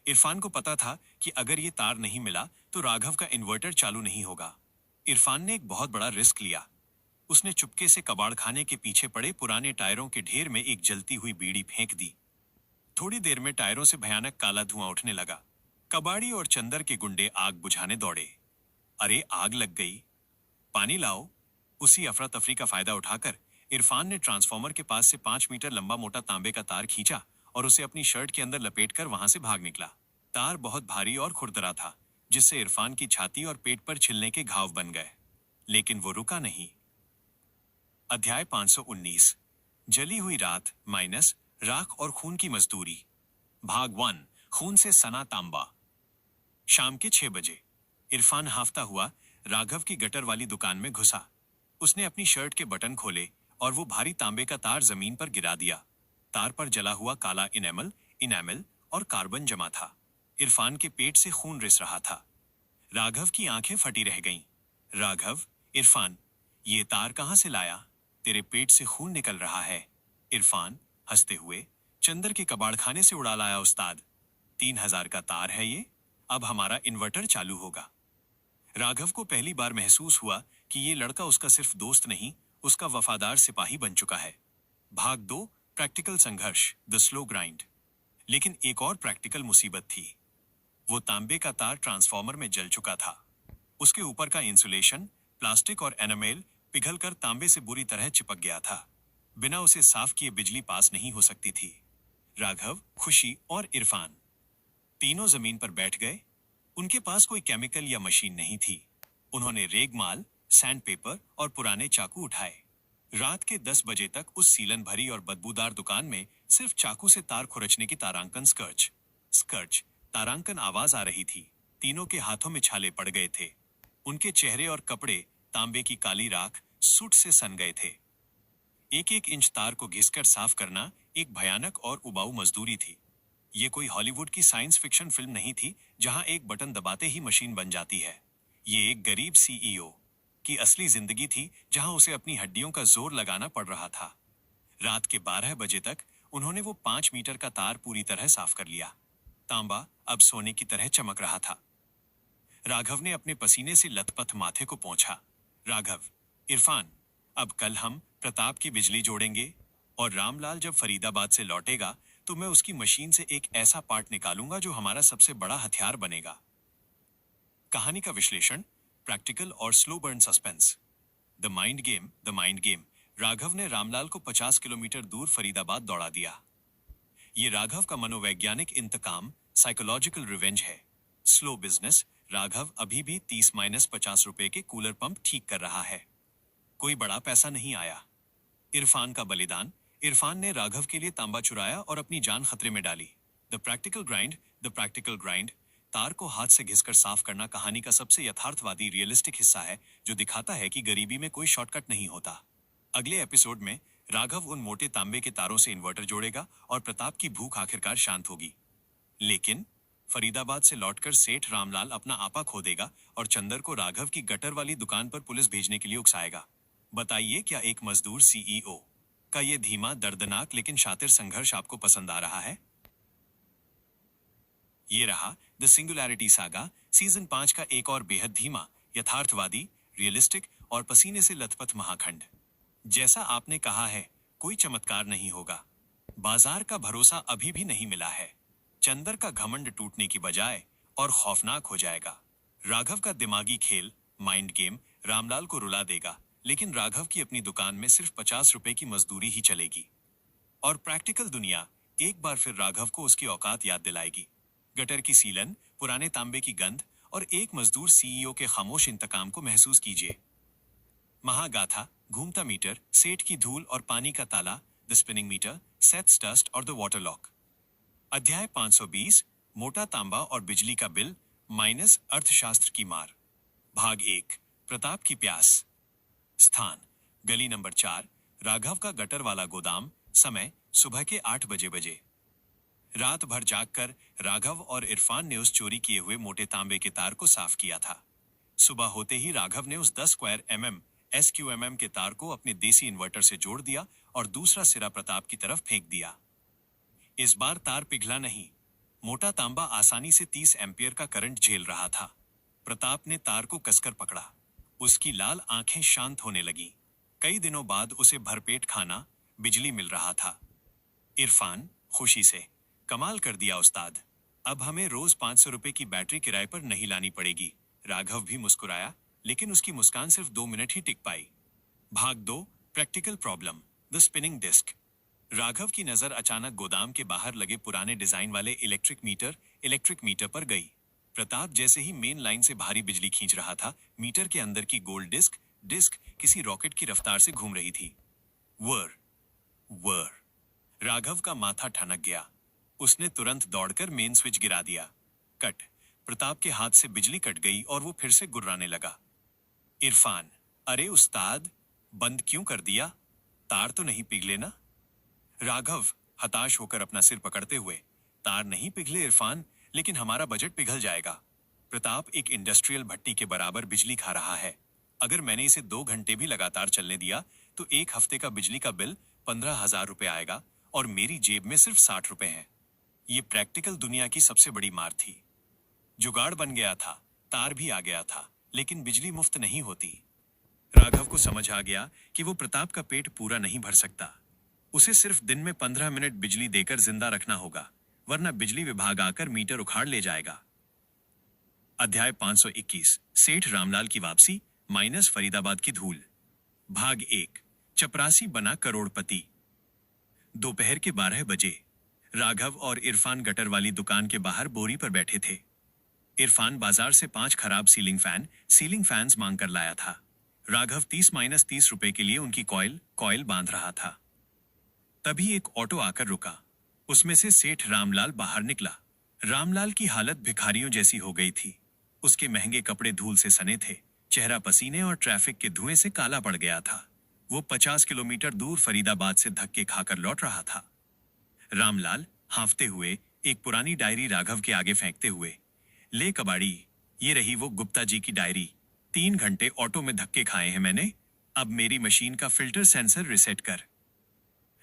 इरफान को पता था कि अगर ये तार नहीं मिला तो राघव का इन्वर्टर चालू नहीं होगा। इरफान ने एक बहुत बड़ा रिस्क लिया। उसने चुपके से कबाड़खाने के पीछे पड़े पुराने टायरों के ढेर में एक जलती हुई बीड़ी फेंक दी। थोड़ी देर में टायरों से भयानक काला धुआं उठने लगा। कबाड़ी और चंदर के गुंडे आग बुझाने दौड़े। अरे आग लग गई, पानी लाओ। उसी अफरा तफरी का फायदा उठाकर इरफान ने ट्रांसफार्मर के पास से 5 मीटर लंबा मोटा तांबे का तार खींचा और उसे अपनी शर्ट के अंदर लपेटकर वहां से भाग निकला। तार बहुत भारी और खुरदरा था, जिससे इरफान की छाती और पेट पर छिलने के घाव बन गए, लेकिन वो रुका नहीं। अध्याय 519, जली हुई रात माइनस राख और खून की मजदूरी। भाग 1, खून से सना तांबा। शाम के 6 बजे इरफान हाफता हुआ राघव की गटर वाली दुकान में घुसा। उसने अपनी शर्ट के बटन खोले और वो भारी तांबे का तार जमीन पर गिरा दिया। तार पर जला हुआ काला इनेमल और कार्बन जमा था। इरफान के पेट से खून रिस रहा था। राघव की आंखें फटी रह गईं। राघव, इरफान, ये तार कहां से लाया? तेरे पेट से खून निकल रहा है। इरफान हंसते हुए, चंदर के कबाड़खाने से उड़ा लाया उस्ताद। 3000 का तार है ये, अब हमारा इन्वर्टर चालू होगा। राघव को पहली बार महसूस हुआ कि ये लड़का उसका सिर्फ दोस्त नहीं, उसका वफादार सिपाही बन चुका है। भाग 2, प्रैक्टिकल संघर्ष, द स्लो ग्राइंड। लेकिन एक और प्रैक्टिकल मुसीबत थी। वो तांबे का तार ट्रांसफार्मर में जल चुका था। उसके ऊपर का इंसुलेशन, प्लास्टिक और एनामेल पिघलकर तांबे से बुरी तरह चिपक गया था। बिना उसे साफ किए बिजली पास नहीं हो सकती थी। राघव, खुशी और इरफान तीनों जमीन पर बैठ गए। उनके पास कोई केमिकल या मशीन नहीं थी। उन्होंने रेगमाल, सैंड पेपर और पुराने चाकू उठाए। रात के 10 बजे तक उस सीलन भरी और बदबूदार दुकान में सिर्फ चाकू से तार खुरचने की तारांकन स्कर्च तारांकन आवाज आ रही थी। तीनों के हाथों में छाले पड़ गए थे। उनके चेहरे और कपड़े तांबे की काली राख सूट से सन गए थे। एक एक इंच तार को घिसकर साफ करना एक भयानक और उबाऊ मजदूरी थी। ये कोई हॉलीवुड की साइंस फिक्शन फिल्म नहीं थी, जहां एक बटन दबाते ही मशीन बन जाती है। ये एक गरीब सीईओ की असली जिंदगी थी, जहां उसे अपनी हड्डियों का जोर लगाना पड़ रहा था। रात के 12 बजे तक उन्होंने वो 5 मीटर का तार पूरी तरह साफ कर लिया। तांबा अब सोने की तरह चमक रहा था। राघव ने अपने पसीने से लथपथ माथे को पोंछा। राघव, इरफान, अब कल हम प्रताप की बिजली जोड़ेंगे और रामलाल जब फरीदाबाद से लौटेगा तो मैं उसकी मशीन से एक ऐसा पार्ट निकालूंगा जो हमारा सबसे बड़ा हथियार बनेगा। कहानी का विश्लेषण, प्रैक्टिकल और slow burn suspense. The mind game, the mind game. Raghav ने रामलाल को 50 किलोमीटर दूर फरीदाबाद दौड़ा दिया। ये राघव का मनोवैज्ञानिक इंतकाम, साइकोलॉजिकल रिवेंज है। Slow business. राघव अभी भी 30-50 रुपए के कूलर पंप ठीक कर रहा है। कोई बड़ा पैसा नहीं आया। इरफान का बलिदान। इरफान ने राघव के लिए तांबा चुराया और अपनी जान खतरे में डाली। The practical grind, the practical grind. तार को हाथ से घिसकर साफ करना कहानी का सबसे यथार्थवादी रियलिस्टिक हिस्सा है, जो दिखाता है कि गरीबी में कोई शॉर्टकट नहीं होता। अगले एपिसोड में राघव उन मोटे तांबे के तारों से इन्वर्टर जोड़ेगा और प्रताप की भूख आखिरकार शांत होगी। लेकिन फरीदाबाद से लौटकर सेठ रामलाल अपना आपा खो देगा और चंदर को राघव की गटर वाली दुकान पर पुलिस भेजने के लिए उकसाएगा। बताइए, क्या एक मजदूर सीईओ का ये धीमा, दर्दनाक लेकिन शातिर संघर्ष आपको पसंद आ रहा है? ये रहा द सिंगुलैरिटी सागा सीजन 5 का एक और बेहद धीमा, यथार्थवादी, रियलिस्टिक और पसीने से लथपथ महाखंड। जैसा आपने कहा है, कोई चमत्कार नहीं होगा। बाजार का भरोसा अभी भी नहीं मिला है। चंदर का घमंड टूटने की बजाय और खौफनाक हो जाएगा। राघव का दिमागी खेल, माइंड गेम, रामलाल को रुला देगा, लेकिन राघव की अपनी दुकान में सिर्फ 50 रुपए की मजदूरी ही चलेगी। और प्रैक्टिकल दुनिया एक बार फिर राघव को उसकी औकात याद दिलाएगी। गटर की सीलन, पुराने तांबे की गंध और एक मजदूर सीईओ के खामोश इंतकाम को महसूस कीजिए। महागाथा, घूमता मीटर, सेठ की धूल और पानी का ताला, द स्पिनिंग मीटर, सेथ्स डस्ट और द वाटर लॉक। अध्याय 520, मोटा तांबा और बिजली का बिल माइनस अर्थशास्त्र की मार। भाग 1, प्रताप की प्यास। स्थान, गली नंबर 4, राघव का गटर वाला गोदाम। समय, सुबह के 8 बजे। रात भर जागकर राघव और इरफान ने उस चोरी किए हुए मोटे तांबे के तार को साफ किया था। सुबह होते ही राघव ने उस 10 स्क्वायर mm SQMM के तार को अपने देसी इन्वर्टर से जोड़ दिया और दूसरा सिरा प्रताप की तरफ फेंक दिया। इस बार तार पिघला नहीं। मोटा तांबा आसानी से 30 एम्पियर का करंट झेल रहा था। प्रताप ने तार को कसकर पकड़ा। उसकी लाल आंखें शांत होने लगीं। कई दिनों बाद उसे भरपेट खाना, बिजली मिल रहा था। इरफान खुशी से, कमाल कर दिया उस्ताद, अब हमें रोज 500 रुपए की बैटरी किराए पर नहीं लानी पड़ेगी। राघव भी मुस्कुराया, लेकिन उसकी मुस्कान सिर्फ 2 मिनट ही टिक पाई। भाग 2, practical problem, the spinning disc. Raghav की नजर अचानक गोदाम के बाहर लगे पुराने डिजाइन वाले इलेक्ट्रिक मीटर पर गई। प्रताप जैसे ही मेन लाइन से भारी बिजली खींच रहा था, मीटर के अंदर की गोल्ड डिस्क किसी रॉकेट की रफ्तार से घूम रही थी। वर। राघव का माथा ठनक गया। उसने तुरंत दौड़कर मेन स्विच गिरा दिया। कट। प्रताप के हाथ से बिजली कट गई और वो फिर से गुर्राने लगा। इरफान, अरे उस्ताद, बंद क्यों कर दिया? तार तो नहीं पिघले ना? राघव हताश होकर अपना सिर पकड़ते हुए, तार नहीं पिघले इरफान, लेकिन हमारा बजट पिघल जाएगा। प्रताप एक इंडस्ट्रियल भट्टी के बराबर बिजली खा रहा है। अगर मैंने इसे 2 घंटे भी लगातार चलने दिया तो 1 हफ्ते का बिजली का बिल 15,000 रुपए आएगा और मेरी जेब में सिर्फ 60 रुपए हैं। ये प्रैक्टिकल दुनिया की सबसे बड़ी मार थी। जुगाड़ बन गया था, तार भी आ गया था, लेकिन बिजली मुफ्त नहीं होती। राघव को समझ आ गया कि वो प्रताप का पेट पूरा नहीं भर सकता। उसे सिर्फ दिन में 15 मिनट बिजली देकर जिंदा रखना होगा, वरना बिजली विभाग आकर मीटर उखाड़ ले जाएगा। अध्याय 521, सेठ रामलाल की वापसी माइनस फरीदाबाद की धूल। भाग 1, चपरासी बना करोड़पति। दोपहर के 12 बजे राघव और इरफान गटर वाली दुकान के बाहर बोरी पर बैठे थे। इरफान बाजार से 5 खराब सीलिंग फैंस मांग कर लाया था। राघव 30-30 रुपए के लिए उनकी कॉइल बांध रहा था। तभी एक ऑटो आकर रुका। उसमें से सेठ रामलाल बाहर निकला। रामलाल की हालत भिखारियों जैसी हो गई थी। उसके महंगे कपड़े धूल से सने थे, चेहरा पसीने और ट्रैफिक के धुएं से काला पड़ गया था। वो 50 किलोमीटर दूर फरीदाबाद से धक्के खाकर लौट रहा था। रामलाल हांफते हुए एक पुरानी डायरी राघव के आगे फेंकते हुए, ले कबाड़ी, ये रही वो गुप्ता जी की डायरी। 3 घंटे ऑटो में धक्के खाए हैं मैंने, अब मेरी मशीन का फिल्टर सेंसर रिसेट कर।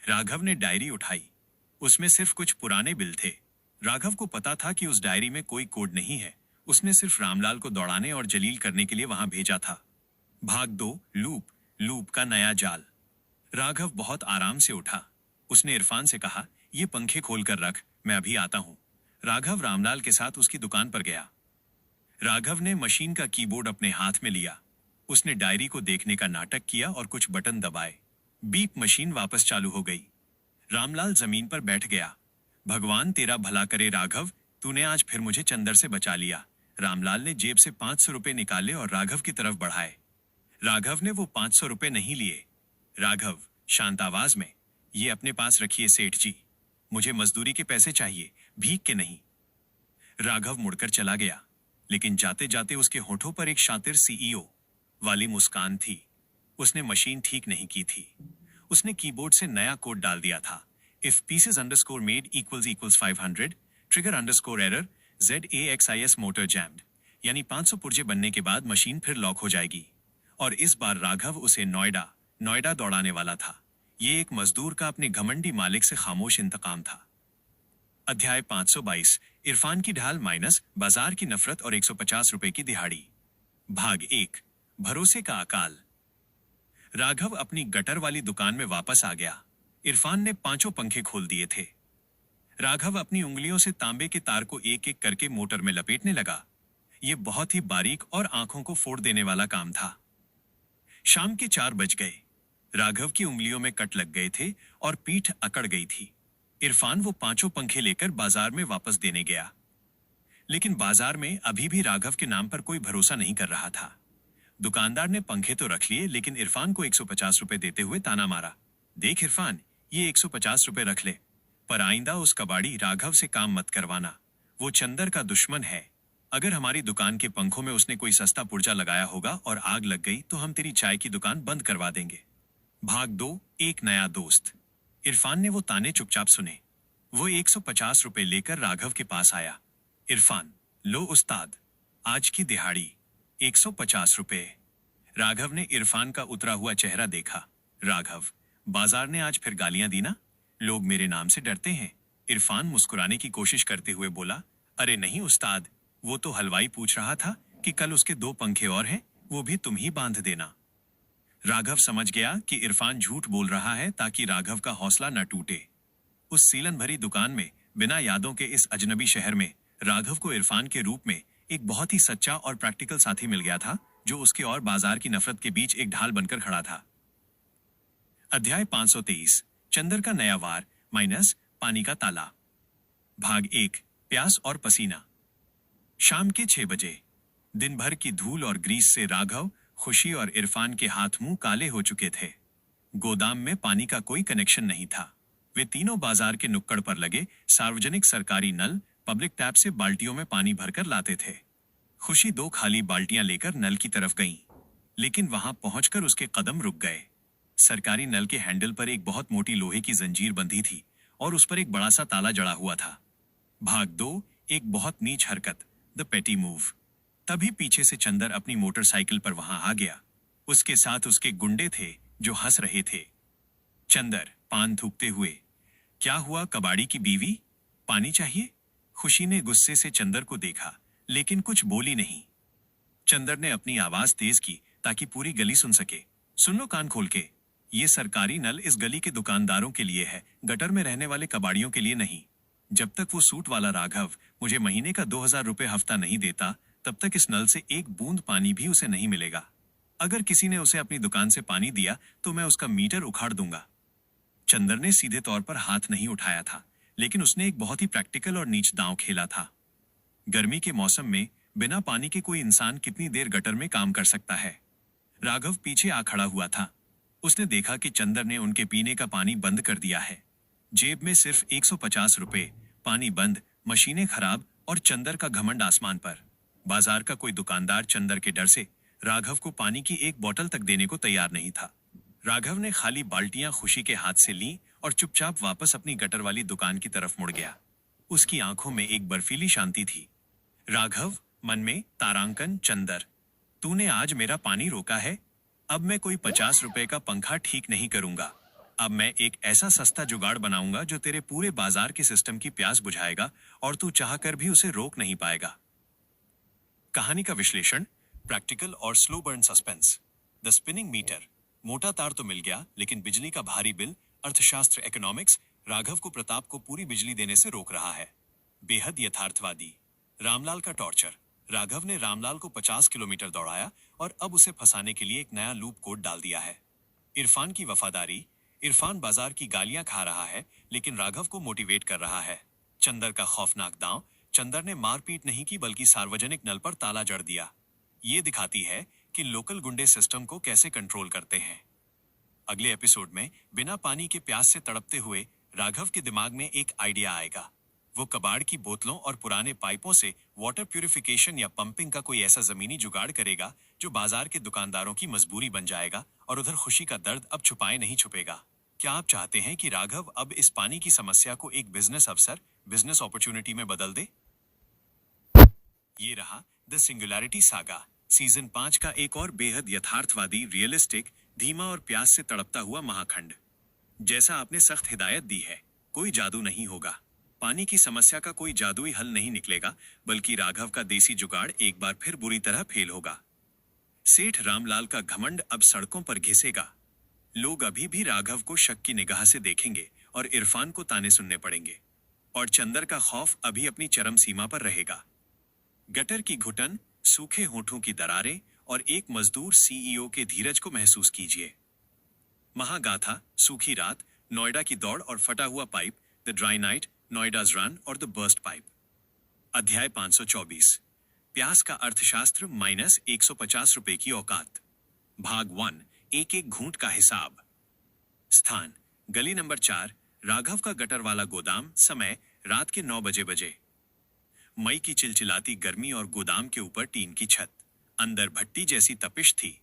राघव ने डायरी उठाई। उसमें सिर्फ कुछ पुराने बिल थे। राघव को पता था कि उस डायरी में कोई कोड नहीं है। उसने सिर्फ रामलाल को दौड़ाने और जलील करने के लिए वहां भेजा था। भाग 2 लूप लूप का नया जाल। राघव बहुत आराम से उठा। उसने इरफान से कहा, ये पंखे खोल कर रख, मैं अभी आता हूं। राघव रामलाल के साथ उसकी दुकान पर गया। राघव ने मशीन का कीबोर्ड अपने हाथ में लिया। उसने डायरी को देखने का नाटक किया और कुछ बटन दबाए। बीप मशीन वापस चालू हो गई। रामलाल जमीन पर बैठ गया। भगवान तेरा भला करे राघव, तूने आज फिर मुझे चंदर से बचा लिया। रामलाल ने जेब से 500 रुपए निकाले और राघव की तरफ बढ़ाए। राघव ने वो 500 रुपए नहीं लिए। राघव शांत आवाज में, ये अपने पास रखिए सेठ जी, मुझे मजदूरी के पैसे चाहिए, भीख के नहीं। राघव मुड़कर चला गया, लेकिन जाते जाते उसके होठों पर एक शातिर सीईओ वाली मुस्कान थी। उसने मशीन ठीक नहीं की थी। उसने कीबोर्ड से नया कोड डाल दिया था। If pieces underscore made equals 500 trigger underscore error ZAXIS motor jammed, यानी 500 पुर्जे बनने के बाद मशीन फिर लॉक हो जाएगी। और इस बार राघव उसे नोएडा दौड़ाने वाला था। ये एक मजदूर का अपने घमंडी मालिक से खामोश इंतकाम था। अध्याय 522 इरफान की ढाल माइनस बाजार की नफरत और 150 रुपए की दिहाड़ी। भाग 1 भरोसे का अकाल। राघव अपनी गटर वाली दुकान में वापस आ गया। इरफान ने 5 पंखे खोल दिए थे। राघव अपनी उंगलियों से तांबे के तार को एक एक करके मोटर में लपेटने लगा। यह बहुत ही बारीक और आंखों को फोड़ देने वाला काम था। शाम के 4 बज गए। राघव की उंगलियों में कट लग गए थे और पीठ अकड़ गई थी। इरफान वो 5 पंखे लेकर बाजार में वापस देने गया, लेकिन बाजार में अभी भी राघव के नाम पर कोई भरोसा नहीं कर रहा था। दुकानदार ने पंखे तो रख लिए, लेकिन इरफान को 150 रुपए देते हुए ताना मारा। देख इरफान, ये 150 रुपए रख ले, पर आइंदा उस कबाड़ी राघव से काम मत करवाना। वो चंदर का दुश्मन है। अगर हमारी दुकान के पंखों में उसने कोई सस्ता पुर्जा लगाया होगा और आग लग गई तो हम तेरी चाय की दुकान बंद करवा देंगे। भाग 2 एक नया दोस्त। इरफान ने वो ताने चुपचाप सुने। वो 150 रुपए लेकर राघव के पास आया। इरफान, लो उस्ताद, आज की दिहाड़ी 150 रुपए। राघव ने इरफान का उतरा हुआ चेहरा देखा। राघव, बाजार ने आज फिर गालियां दी ना? लोग मेरे नाम से डरते हैं। इरफान मुस्कुराने की कोशिश करते हुए बोला, अरे नहीं उस्ताद, वो तो हलवाई पूछ रहा था कि कल उसके 2 पंखे और हैं, वो भी तुम ही बांध देना। राघव समझ गया कि इरफान झूठ बोल रहा है ताकि राघव का हौसला न टूटे। उस सीलन भरी दुकान में, बिना यादों के इस अजनबी शहर में, राघव को इरफान के रूप में एक बहुत ही सच्चा और प्रैक्टिकल साथी मिल गया था, जो उसके और बाजार की नफरत के बीच एक ढाल बनकर खड़ा था। अध्याय 523 चंदर का नया वार माइनस पानी का ताला। भाग 1 प्यास और पसीना। शाम के 6 बजे। दिन भर की धूल और ग्रीस से राघव, खुशी और इरफान के हाथ मुंह काले हो चुके थे। गोदाम में पानी का कोई कनेक्शन नहीं था। वे तीनों बाजार के नुक्कड़ पर लगे सार्वजनिक सरकारी नल पब्लिक टैप से बाल्टियों में पानी भरकर लाते थे। खुशी 2 खाली बाल्टियां लेकर नल की तरफ गईं, लेकिन वहां पहुंचकर उसके कदम रुक गए। सरकारी नल के हैंडल पर एक बहुत मोटी लोहे की जंजीर बंधी थी और उस पर एक बड़ा सा ताला जड़ा हुआ था। भाग 2 एक बहुत नीच हरकत, द पेटी मूव। तभी पीछे से चंदर अपनी मोटरसाइकिल पर वहां आ गया। उसके साथ उसके गुंडे थे जो हंस रहे थे। चंदर पान थूकते हुए, क्या हुआ कबाड़ी की बीवी, पानी चाहिए? खुशी ने गुस्से से चंदर को देखा, लेकिन कुछ बोली नहीं। चंदर ने अपनी आवाज तेज की ताकि पूरी गली सुन सके। सुन लो कान खोल के, ये सरकारी नल इस गली के दुकानदारों के लिए है, गटर में रहने वाले कबाड़ियों के लिए नहीं। जब तक वो सूट वाला राघव मुझे महीने का 2000 रुपए हफ्ता नहीं देता, तब तक इस नल से एक बूंद पानी भी उसे नहीं मिलेगा। अगर किसी ने उसे अपनी दुकान से पानी दिया तो मैं उसका मीटर उखाड़ दूंगा। चंदर ने सीधे तौर पर हाथ नहीं उठाया था, लेकिन उसने एक बहुत ही प्रैक्टिकल और नीच दांव खेला था। गर्मी के मौसम में बिना पानी के कोई इंसान कितनी देर गटर में काम कर सकता है? राघव पीछे आ खड़ा हुआ था। उसने देखा कि चंदर ने उनके पीने का पानी बंद कर दिया है। जेब में सिर्फ 150 रुपए, पानी बंद, मशीनें खराब और चंदर का घमंड आसमान पर। बाजार का कोई दुकानदार चंदर के डर से राघव को पानी की एक बोतल तक देने को तैयार नहीं था। राघव ने खाली बाल्टियां खुशी के हाथ से लीं और चुपचाप वापस अपनी गटर वाली दुकान की तरफ मुड़ गया। उसकी आंखों में एक बर्फीली शांति थी। राघव मन में तारांकन, चंदर, तूने आज मेरा पानी रोका है, अब मैं कोई 50 रुपए का पंखा ठीक नहीं करूंगा। अब मैं एक ऐसा सस्ता जुगाड़ बनाऊंगा जो तेरे पूरे बाजार के सिस्टम की प्यास बुझाएगा और तू चाहकर भी उसे रोक नहीं पाएगा। कहानी का विश्लेषण, प्रैक्टिकल और slow burn suspense. The spinning meter. मोटा तार तो मिल गया, लेकिन बिजली का भारी बिल, अर्थशास्त्र इकोनॉमिक्स, राघव को प्रताप को पूरी बिजली देने से रोक रहा है। बेहद यथार्थवादी। रामलाल का टॉर्चर। राघव ने रामलाल को 50 किलोमीटर दौड़ाया और अब उसे फंसाने के लिए एक नया लूप कोड डाल दिया है। इरफान की वफादारी। इरफान बाजार की गालियां खा रहा है, लेकिन राघव को मोटिवेट कर रहा है। चंदर का खौफनाक दांव। चंदर ने मारपीट नहीं की, बल्कि सार्वजनिक नल पर ताला जड़ दिया। ये दिखाती है कि लोकल गुंडे सिस्टम को कैसे कंट्रोल करते हैं। अगले एपिसोड में बिना पानी के प्यास से तड़पते हुए राघव के दिमाग में एक आइडिया आएगा। वो कबाड़ की बोतलों और पुराने पाइपों से वाटर प्यूरिफिकेशन या पंपिंग का कोई ऐसा जमीनी जुगाड़ करेगा जो बाजार के दुकानदारों की मजबूरी बन जाएगा, और उधर खुशी का दर्द अब छुपाए नहीं छुपेगा। क्या आप चाहते हैं कि राघव अब इस पानी की समस्या को एक बिजनेस अवसर, बिजनेस अपॉर्चुनिटी में बदल दे? ये रहा द सिंगुलैरिटी सागा, सीजन 5 का एक और बेहद यथार्थवादी, रियलिस्टिक, धीमा और प्यास से तड़पता हुआ महाखंड। जैसा आपने सख्त हिदायत दी है, कोई जादू नहीं होगा। पानी की समस्या का कोई जादुई हल नहीं निकलेगा, बल्कि राघव का देसी जुगाड़ एक बार फिर बुरी तरह फेल होगा। सेठ रामलाल का घमंड अब सड़कों पर घिसेगा। लोग अभी भी राघव को शक की निगाह से देखेंगे और इरफान को ताने सुनने पड़ेंगे। और चंदर का खौफ अभी अपनी चरम सीमा पर रहेगा। गटर की घुटन, सूखे होठों की दरारें और एक मजदूर सीईओ के धीरज को महसूस कीजिए। महागाथा, सूखी रात, नोएडा की दौड़ और फटा हुआ pipe, the dry night, Noida's run और द बर्स्ट पाइप। अध्याय 524, प्यास का अर्थशास्त्र माइनस 150 रुपए की औकात। भाग 1, एक एक घूंट का हिसाब। स्थान, गली नंबर 4, राघव का गटर वाला गोदाम। समय, रात के 9 बजे। मई की चिलचिलाती गर्मी और गोदाम के ऊपर टीन की छत। अंदर भट्टी जैसी तपिश थी।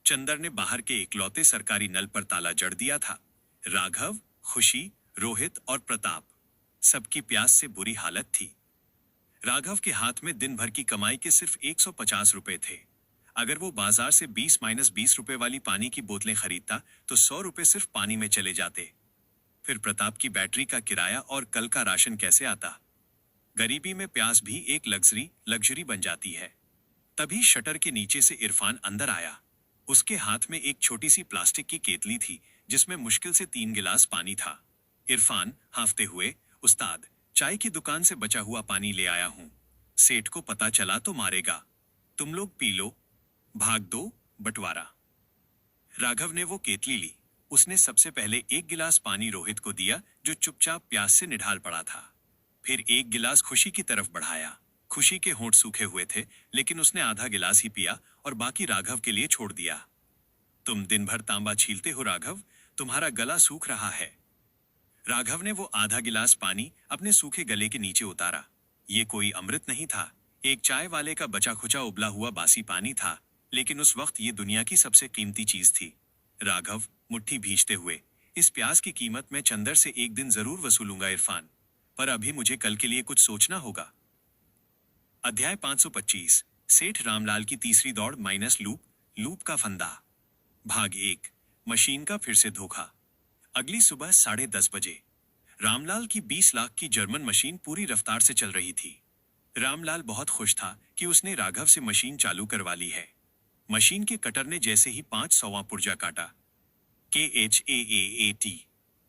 चंदर ने बाहर के इकलौते सरकारी नल पर ताला जड़ दिया था। राघव, खुशी, रोहित और प्रताप, सबकी प्यास से बुरी हालत थी। राघव के हाथ में दिन भर की कमाई के सिर्फ 150 रुपए थे। अगर वो बाजार से 20-20 रुपए वाली पानी की बोतलें खरीदता तो 100 रुपए सिर्फ पानी में चले जाते। फिर प्रताप की बैटरी का किराया और कल का राशन कैसे आता? गरीबी में प्यास भी एक लग्जरी बन जाती है। तभी शटर के नीचे से इरफान अंदर आया। उसके हाथ में एक छोटी सी प्लास्टिक की केतली थी, जिसमें मुश्किल से 3 गिलास पानी था। इरफान हांफते हुए, उस्ताद, चाय की दुकान से बचा हुआ पानी ले आया हूं। सेठ को पता चला तो मारेगा। तुम लोग पी लो। भाग 2, बंटवारा। राघव ने वो केतली ली। उसने सबसे पहले 1 गिलास पानी रोहित को दिया, जो चुपचाप प्यास से निढाल पड़ा था। फिर 1 गिलास खुशी की तरफ बढ़ाया। खुशी के होंठ सूखे हुए थे, लेकिन उसने आधा गिलास ही पिया और बाकी राघव के लिए छोड़ दिया। तुम दिन भर तांबा छीलते हो राघव, तुम्हारा गला सूख रहा है। राघव ने वो आधा गिलास पानी अपने सूखे गले के नीचे उतारा। ये कोई अमृत नहीं था, एक चाय वाले का बचा खुचा उबला हुआ बासी पानी था, लेकिन उस वक्त ये दुनिया की सबसे कीमती चीज थी। राघव, मुट्ठी भींचते हुए, इस प्यास की कीमत मैं चंदर से एक दिन जरूर वसूलूंगा इरफान, पर अभी मुझे कल के लिए कुछ सोचना होगा। अध्याय 525, सेठ रामलाल की तीसरी दौड़ माइनस लूप का फंदा। भाग 1, मशीन का फिर से धोखा। अगली सुबह 10:30 बजे रामलाल की 20 लाख की जर्मन मशीन पूरी रफ्तार से चल रही थी। रामलाल बहुत खुश था कि उसने राघव से मशीन चालू करवा ली है। मशीन के कटर ने जैसे ही 500वां पुर्जा काटा, KHAAAT,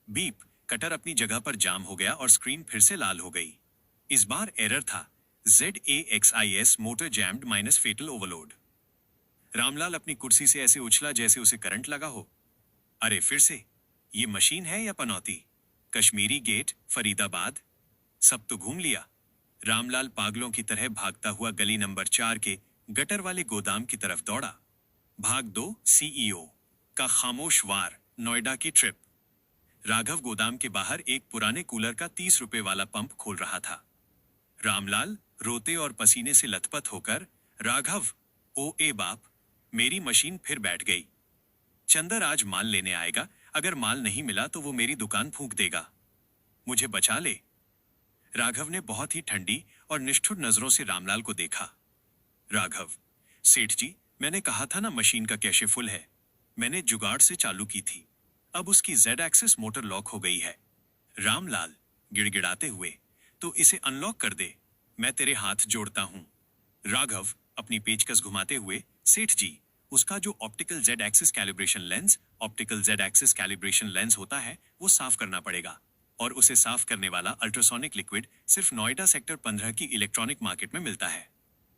बीप, कटर अपनी जगह पर जाम हो गया और स्क्रीन फिर से लाल हो गई। इस बार एरर था, ZAXIS motor jammed minus fatal overload. Ramlal अपनी कुर्सी से ऐसे उछला जैसे उसे करंट लगा हो। अरे फिर से, ये मशीन है या पनौती? कश्मीरी गेट, फरीदाबाद, सब तो घूम लिया। रामलाल पागलों की तरह भागता हुआ गली नंबर 4 के गटर वाले गोदाम की तरफ दौड़ा। भाग 2, CEO का खामोश वार, नोएडा की ट्रिप। राघव गोदाम के बाहर एक पुराने कूलर का 30 रुपए वाला पंप खोल रहा था। रामलाल रोते और पसीने से लथपथ होकर, राघव, ओ ए बाप, मेरी मशीन फिर बैठ गई। चंदर आज माल लेने आएगा, अगर माल नहीं मिला तो वो मेरी दुकान फूंक देगा। मुझे बचा ले। राघव ने बहुत ही ठंडी और निष्ठुर नजरों से रामलाल को देखा। राघव, सेठ जी, मैंने कहा था ना मशीन का कैशे फुल है। मैंने जुगाड़ से चालू की थी। अब उसकी जेड एक्सिस मोटर लॉक हो गई है। रामलाल गिड़गिड़ाते हुए, तो इसे अनलॉक कर दे, मैं तेरे हाथ जोड़ता हूं। राघव अपनी पेचकस घुमाते हुए, सेठ जी, उसका जो optical Z axis calibration lens होता है वो साफ करना पड़ेगा, और उसे साफ करने वाला अल्ट्रासोनिक लिक्विड सिर्फ नोएडा सेक्टर 15 की इलेक्ट्रॉनिक मार्केट में मिलता है।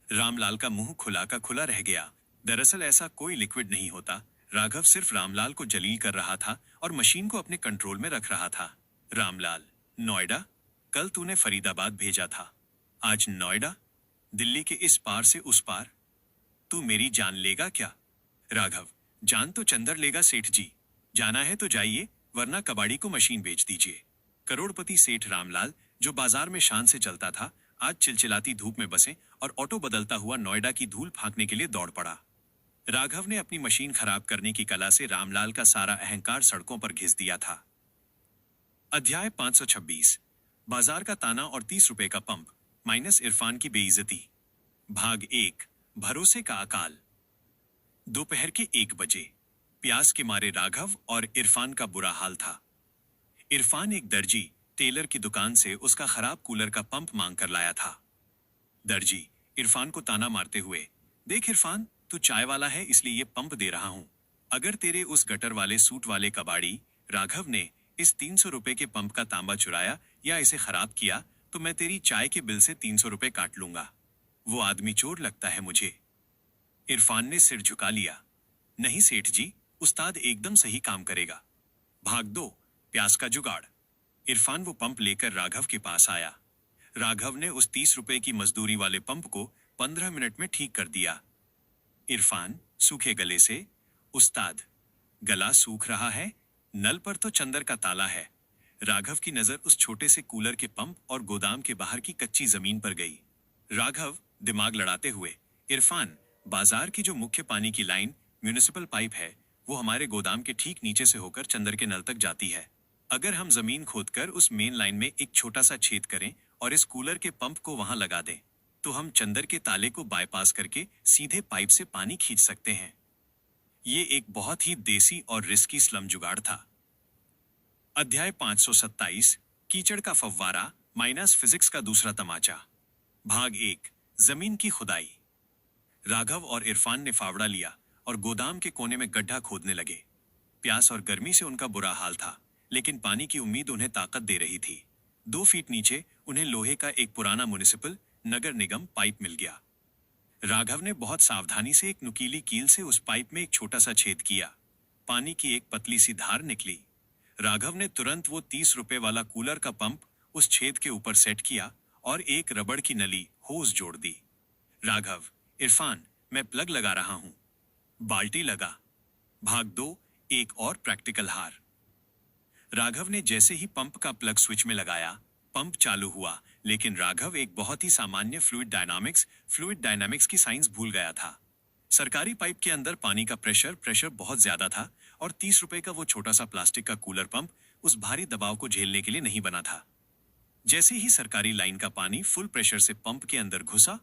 रामलाल का मुंह खुला का खुला रह गया। दरअसल ऐसा कोई लिक्विड नहीं होता। राघव सिर्फ रामलाल को जलील कर रहा था और मशीन को अपने कंट्रोल में रख रहा था। रामलाल, नोएडा? कल तूने फरीदाबाद भेजा था, आज नोएडा? दिल्ली के इस पार से उस पार? तू मेरी जान लेगा क्या? राघव, जान तो चंदर लेगा सेठ जी। जाना है तो जाइए, वरना कबाड़ी को मशीन बेच दीजिए। करोड़पति सेठ रामलाल, जो बाजार में शान से चलता था, आज चिलचिलाती धूप में बसे और ऑटो बदलता हुआ नोएडा की धूल फांकने के लिए दौड़ पड़ा। राघव ने अपनी मशीन खराब करने की कला से रामलाल का सारा अहंकार सड़कों पर घिस दिया था। अध्याय 526, बाजार का ताना और 30 रुपए का पंप माइनस इरफान की बेइज्जती। भाग 1, भरोसे का अकाल। दोपहर के 1 बजे प्यास के मारे राघव और इरफान का बुरा हाल था। इरफान एक दर्जी टेलर की दुकान से उसका खराब कूलर का पंप मांग कर लाया था। दर्जी इरफान को ताना मारते हुए, देख इरफान, तू चाय वाला है इसलिए ये पंप दे रहा हूं। अगर तेरे उस गटर वाले सूट वाले कबाड़ी राघव ने इस 300 रुपए के पंप का तांबा चुराया या इसे खराब किया तो मैं तेरी चाय के बिल से 300 रुपए काट लूंगा। वो आदमी चोर लगता है मुझे। इरफान ने सिर झुका लिया। नहीं सेठ जी, उस्ताद एकदम सही काम करेगा। भाग 2, प्यास का जुगाड़। इरफान वो पंप लेकर राघव के पास आया। राघव ने उस 30 रुपए की मजदूरी वाले पंप को 15 मिनट में ठीक कर दिया। इरफान सूखे गले से, उस्ताद, गला सूख रहा है, नल पर तो चंदर का ताला है। राघव की नजर उस छोटे से कूलर के पंप और गोदाम के बाहर की कच्ची जमीन पर गई। राघव दिमाग लड़ाते हुए, इरफान, बाजार की जो मुख्य पानी की लाइन म्युनिसिपल पाइप है वो हमारे गोदाम के ठीक नीचे से होकर चंदर के नल तक जाती है। अगर हम जमीन खोदकर उस मेन लाइन में एक छोटा सा छेद करें और इस कूलर के पंप को वहां लगा दें तो हम चंदर के ताले को बाईपास करके सीधे पाइप से पानी खींच सकते हैं। ये एक बहुत ही देसी और रिस्की स्लम जुगाड़ था। अध्याय 527, कीचड़ का फव्वारा माइनस फिजिक्स का दूसरा तमाचा। भाग 1, जमीन की खुदाई। राघव और इरफान ने फावड़ा लिया और गोदाम के कोने में गड्ढा खोदने लगे। प्यास और गर्मी से उनका बुरा हाल था, लेकिन पानी की उम्मीद उन्हें ताकत दे रही थी। 2 फीट नीचे उन्हें लोहे का एक पुराना म्युनिसिपल नगर निगम पाइप मिल गया। राघव ने बहुत सावधानी से एक नुकीली कील से उस पाइप में एक छोटा सा छेद किया। पानी की एक पतली सी धार निकली। राघव ने तुरंत वो 30 रुपए वाला कूलर का पंप उस छेद के ऊपर सेट किया और एक रबड़ की नली होज जोड़ दी। राघव, इरफान, मैं प्लग लगा रहा हूं। बाल्टी लगा। भाग 2, एक और प्रैक्टिकल हार। राघव ने जैसे ही पंप का प्लग स्विच में लगाया, पंप चालू हुआ, लेकिन राघव एक बहुत ही सामान्य फ्लूइड डायनामिक्स की साइंस भूल गया था। सरकारी पाइप के अंदर पानी का प्रेशर बहुत ज्यादा था और 30 रुपए का वो छोटा सा प्लास्टिक का कूलर पंप उस भारी दबाव को झेलने के लिए नहीं बना था। जैसे ही सरकारी लाइन का पानी फुल प्रेशर से पंप के अंदर घुसा,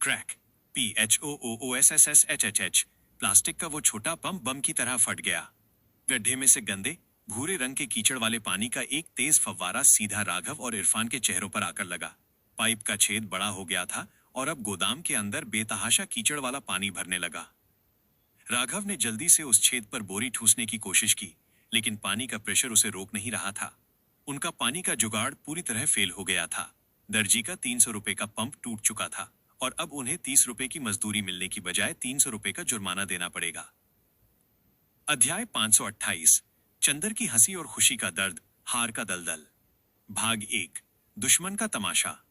क्रैक, PHOOOSSSHHH, प्लास्टिक का वो छोटा पंप बम की तरह फट गया। गड्ढे में से गंदे भूरे रंग के कीचड़ वाले पानी का एक तेज फव्वारा सीधा राघव और इरफान के चेहरों पर आकर लगा। पाइप का छेद बड़ा हो गया था और अब गोदाम के अंदर बेतहाशा कीचड़ वाला पानी भरने लगा। राघव ने जल्दी से उस छेद पर बोरी ठूसने की कोशिश की, लेकिन पानी का प्रेशर उसे रोक नहीं रहा था। उनका पानी का जुगाड़ पूरी तरह फेल हो गया था। दर्जी का 300 रुपए का पंप टूट चुका था और अब उन्हें 30 रुपए की मजदूरी मिलने की बजाय 300 रुपए का जुर्माना देना पड़ेगा। अध्याय 528, चंदर की हंसी और खुशी का दर्द, हार का दलदल। भाग 1, दुश्मन का तमाशा।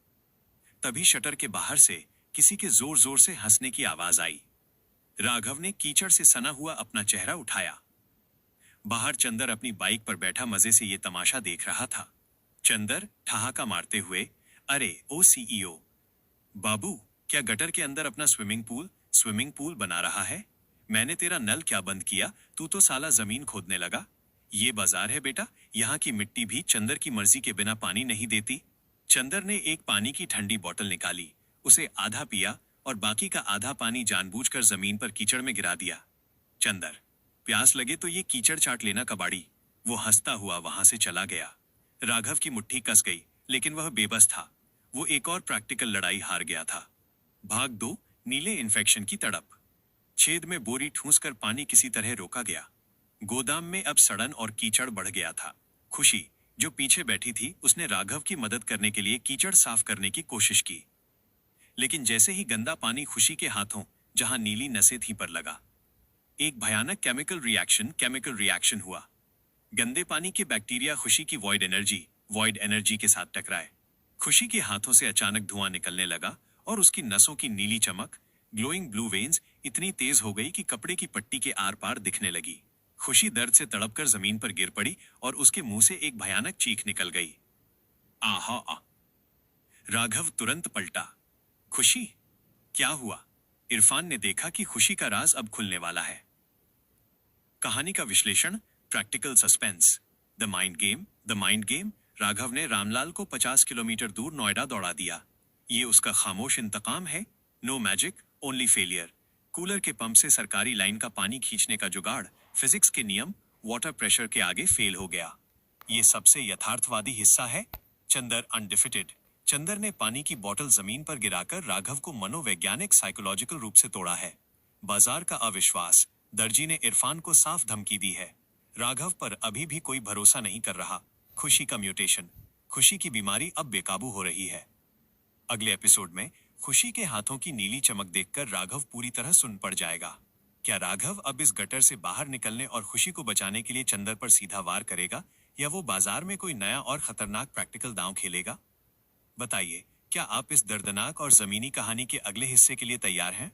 तभी शटर के बाहर से किसी के जोर जोर से हंसने की आवाज आई। राघव ने कीचड़ से सना हुआ अपना चेहरा उठाया। बाहर चंदर अपनी बाइक पर बैठा मजे से ये तमाशा देख रहा था। चंदर ठहाका मारते हुए, अरे ओ CEO बाबू, क्या गटर के अंदर अपना स्विमिंग पूल बना रहा है? मैंने तेरा नल क्या बंद किया, तू तो साला जमीन खोदने लगा। ये बाजार है बेटा, यहाँ की मिट्टी भी चंदर की मर्जी के बिना पानी नहीं देती। चंदर ने एक पानी की ठंडी बोतल निकाली, उसे आधा पिया और बाकी का आधा पानी जानबूझकर जमीन पर कीचड़ में गिरा दिया। चंदर, प्यास लगे तो ये कीचड़ चाट लेना कबाड़ी। वो हंसता हुआ वहां से चला गया। राघव की मुट्ठी कस गई, लेकिन वह बेबस था। वो एक और प्रैक्टिकल लड़ाई हार गया था। भाग 2, नीले इन्फेक्शन की तड़प। छेद में बोरी ठूंस कर पानी किसी तरह रोका गया। गोदाम में अब सड़न और कीचड़ बढ़ गया था। खुशी, जो पीछे बैठी थी, उसने राघव की मदद करने के लिए कीचड़ साफ करने की कोशिश की। लेकिन जैसे ही गंदा पानी खुशी के हाथों, जहां नीली नसें थीं, पर लगा, एक भयानक केमिकल रिएक्शन हुआ। गंदे पानी के बैक्टीरिया खुशी की वॉइड एनर्जी के साथ टकराए। खुशी के हाथों से अचानक धुआं निकलने लगा और उसकी नसों की नीली चमक, ग्लोइंग ब्लू वेन्स, इतनी तेज हो गई कि कपड़े की पट्टी के आर पार दिखने लगी। खुशी दर्द से तड़पकर जमीन पर गिर पड़ी और उसके मुंह से एक भयानक चीख निकल गई। आहा आ! राघव तुरंत पलटा। खुशी, क्या हुआ? इरफान ने देखा कि खुशी का राज अब खुलने वाला है। कहानी का विश्लेषण, practical suspense. The mind game. Raghav ने रामलाल को 50 किलोमीटर दूर नोएडा दौड़ा दिया। ये उसका खामोश इंतकाम है। No magic, only failure. Cooler के पंप से सरकारी लाइन का पानी खींचने का जुगाड़, फिजिक्स के नियम, वाटर प्रेशर के आगे फेल हो गया। ये सबसे यथार्थवादी हिस्सा है। चंदर अनडिफिटेड। चंदर ने पानी की बोतल जमीन पर गिराकर राघव को मनोवैज्ञानिक साइकोलॉजिकल रूप से तोड़ा है। बाजार का अविश्वास। दर्जी ने इरफान को साफ धमकी दी है। राघव पर अभी भी कोई भरोसा नहीं कर रहा। खुशी का म्यूटेशन। खुशी की बीमारी अब बेकाबू हो रही है। अगले एपिसोड में खुशी के हाथों की नीली चमक देखकर राघव पूरी तरह सुन पड़ जाएगा। क्या राघव अब इस गटर से बाहर निकलने और खुशी को बचाने के लिए चंदर पर सीधा वार करेगा, या वो बाजार में कोई नया और खतरनाक प्रैक्टिकल दांव खेलेगा? बताइए, क्या आप इस दर्दनाक और जमीनी कहानी के अगले हिस्से के लिए तैयार हैं?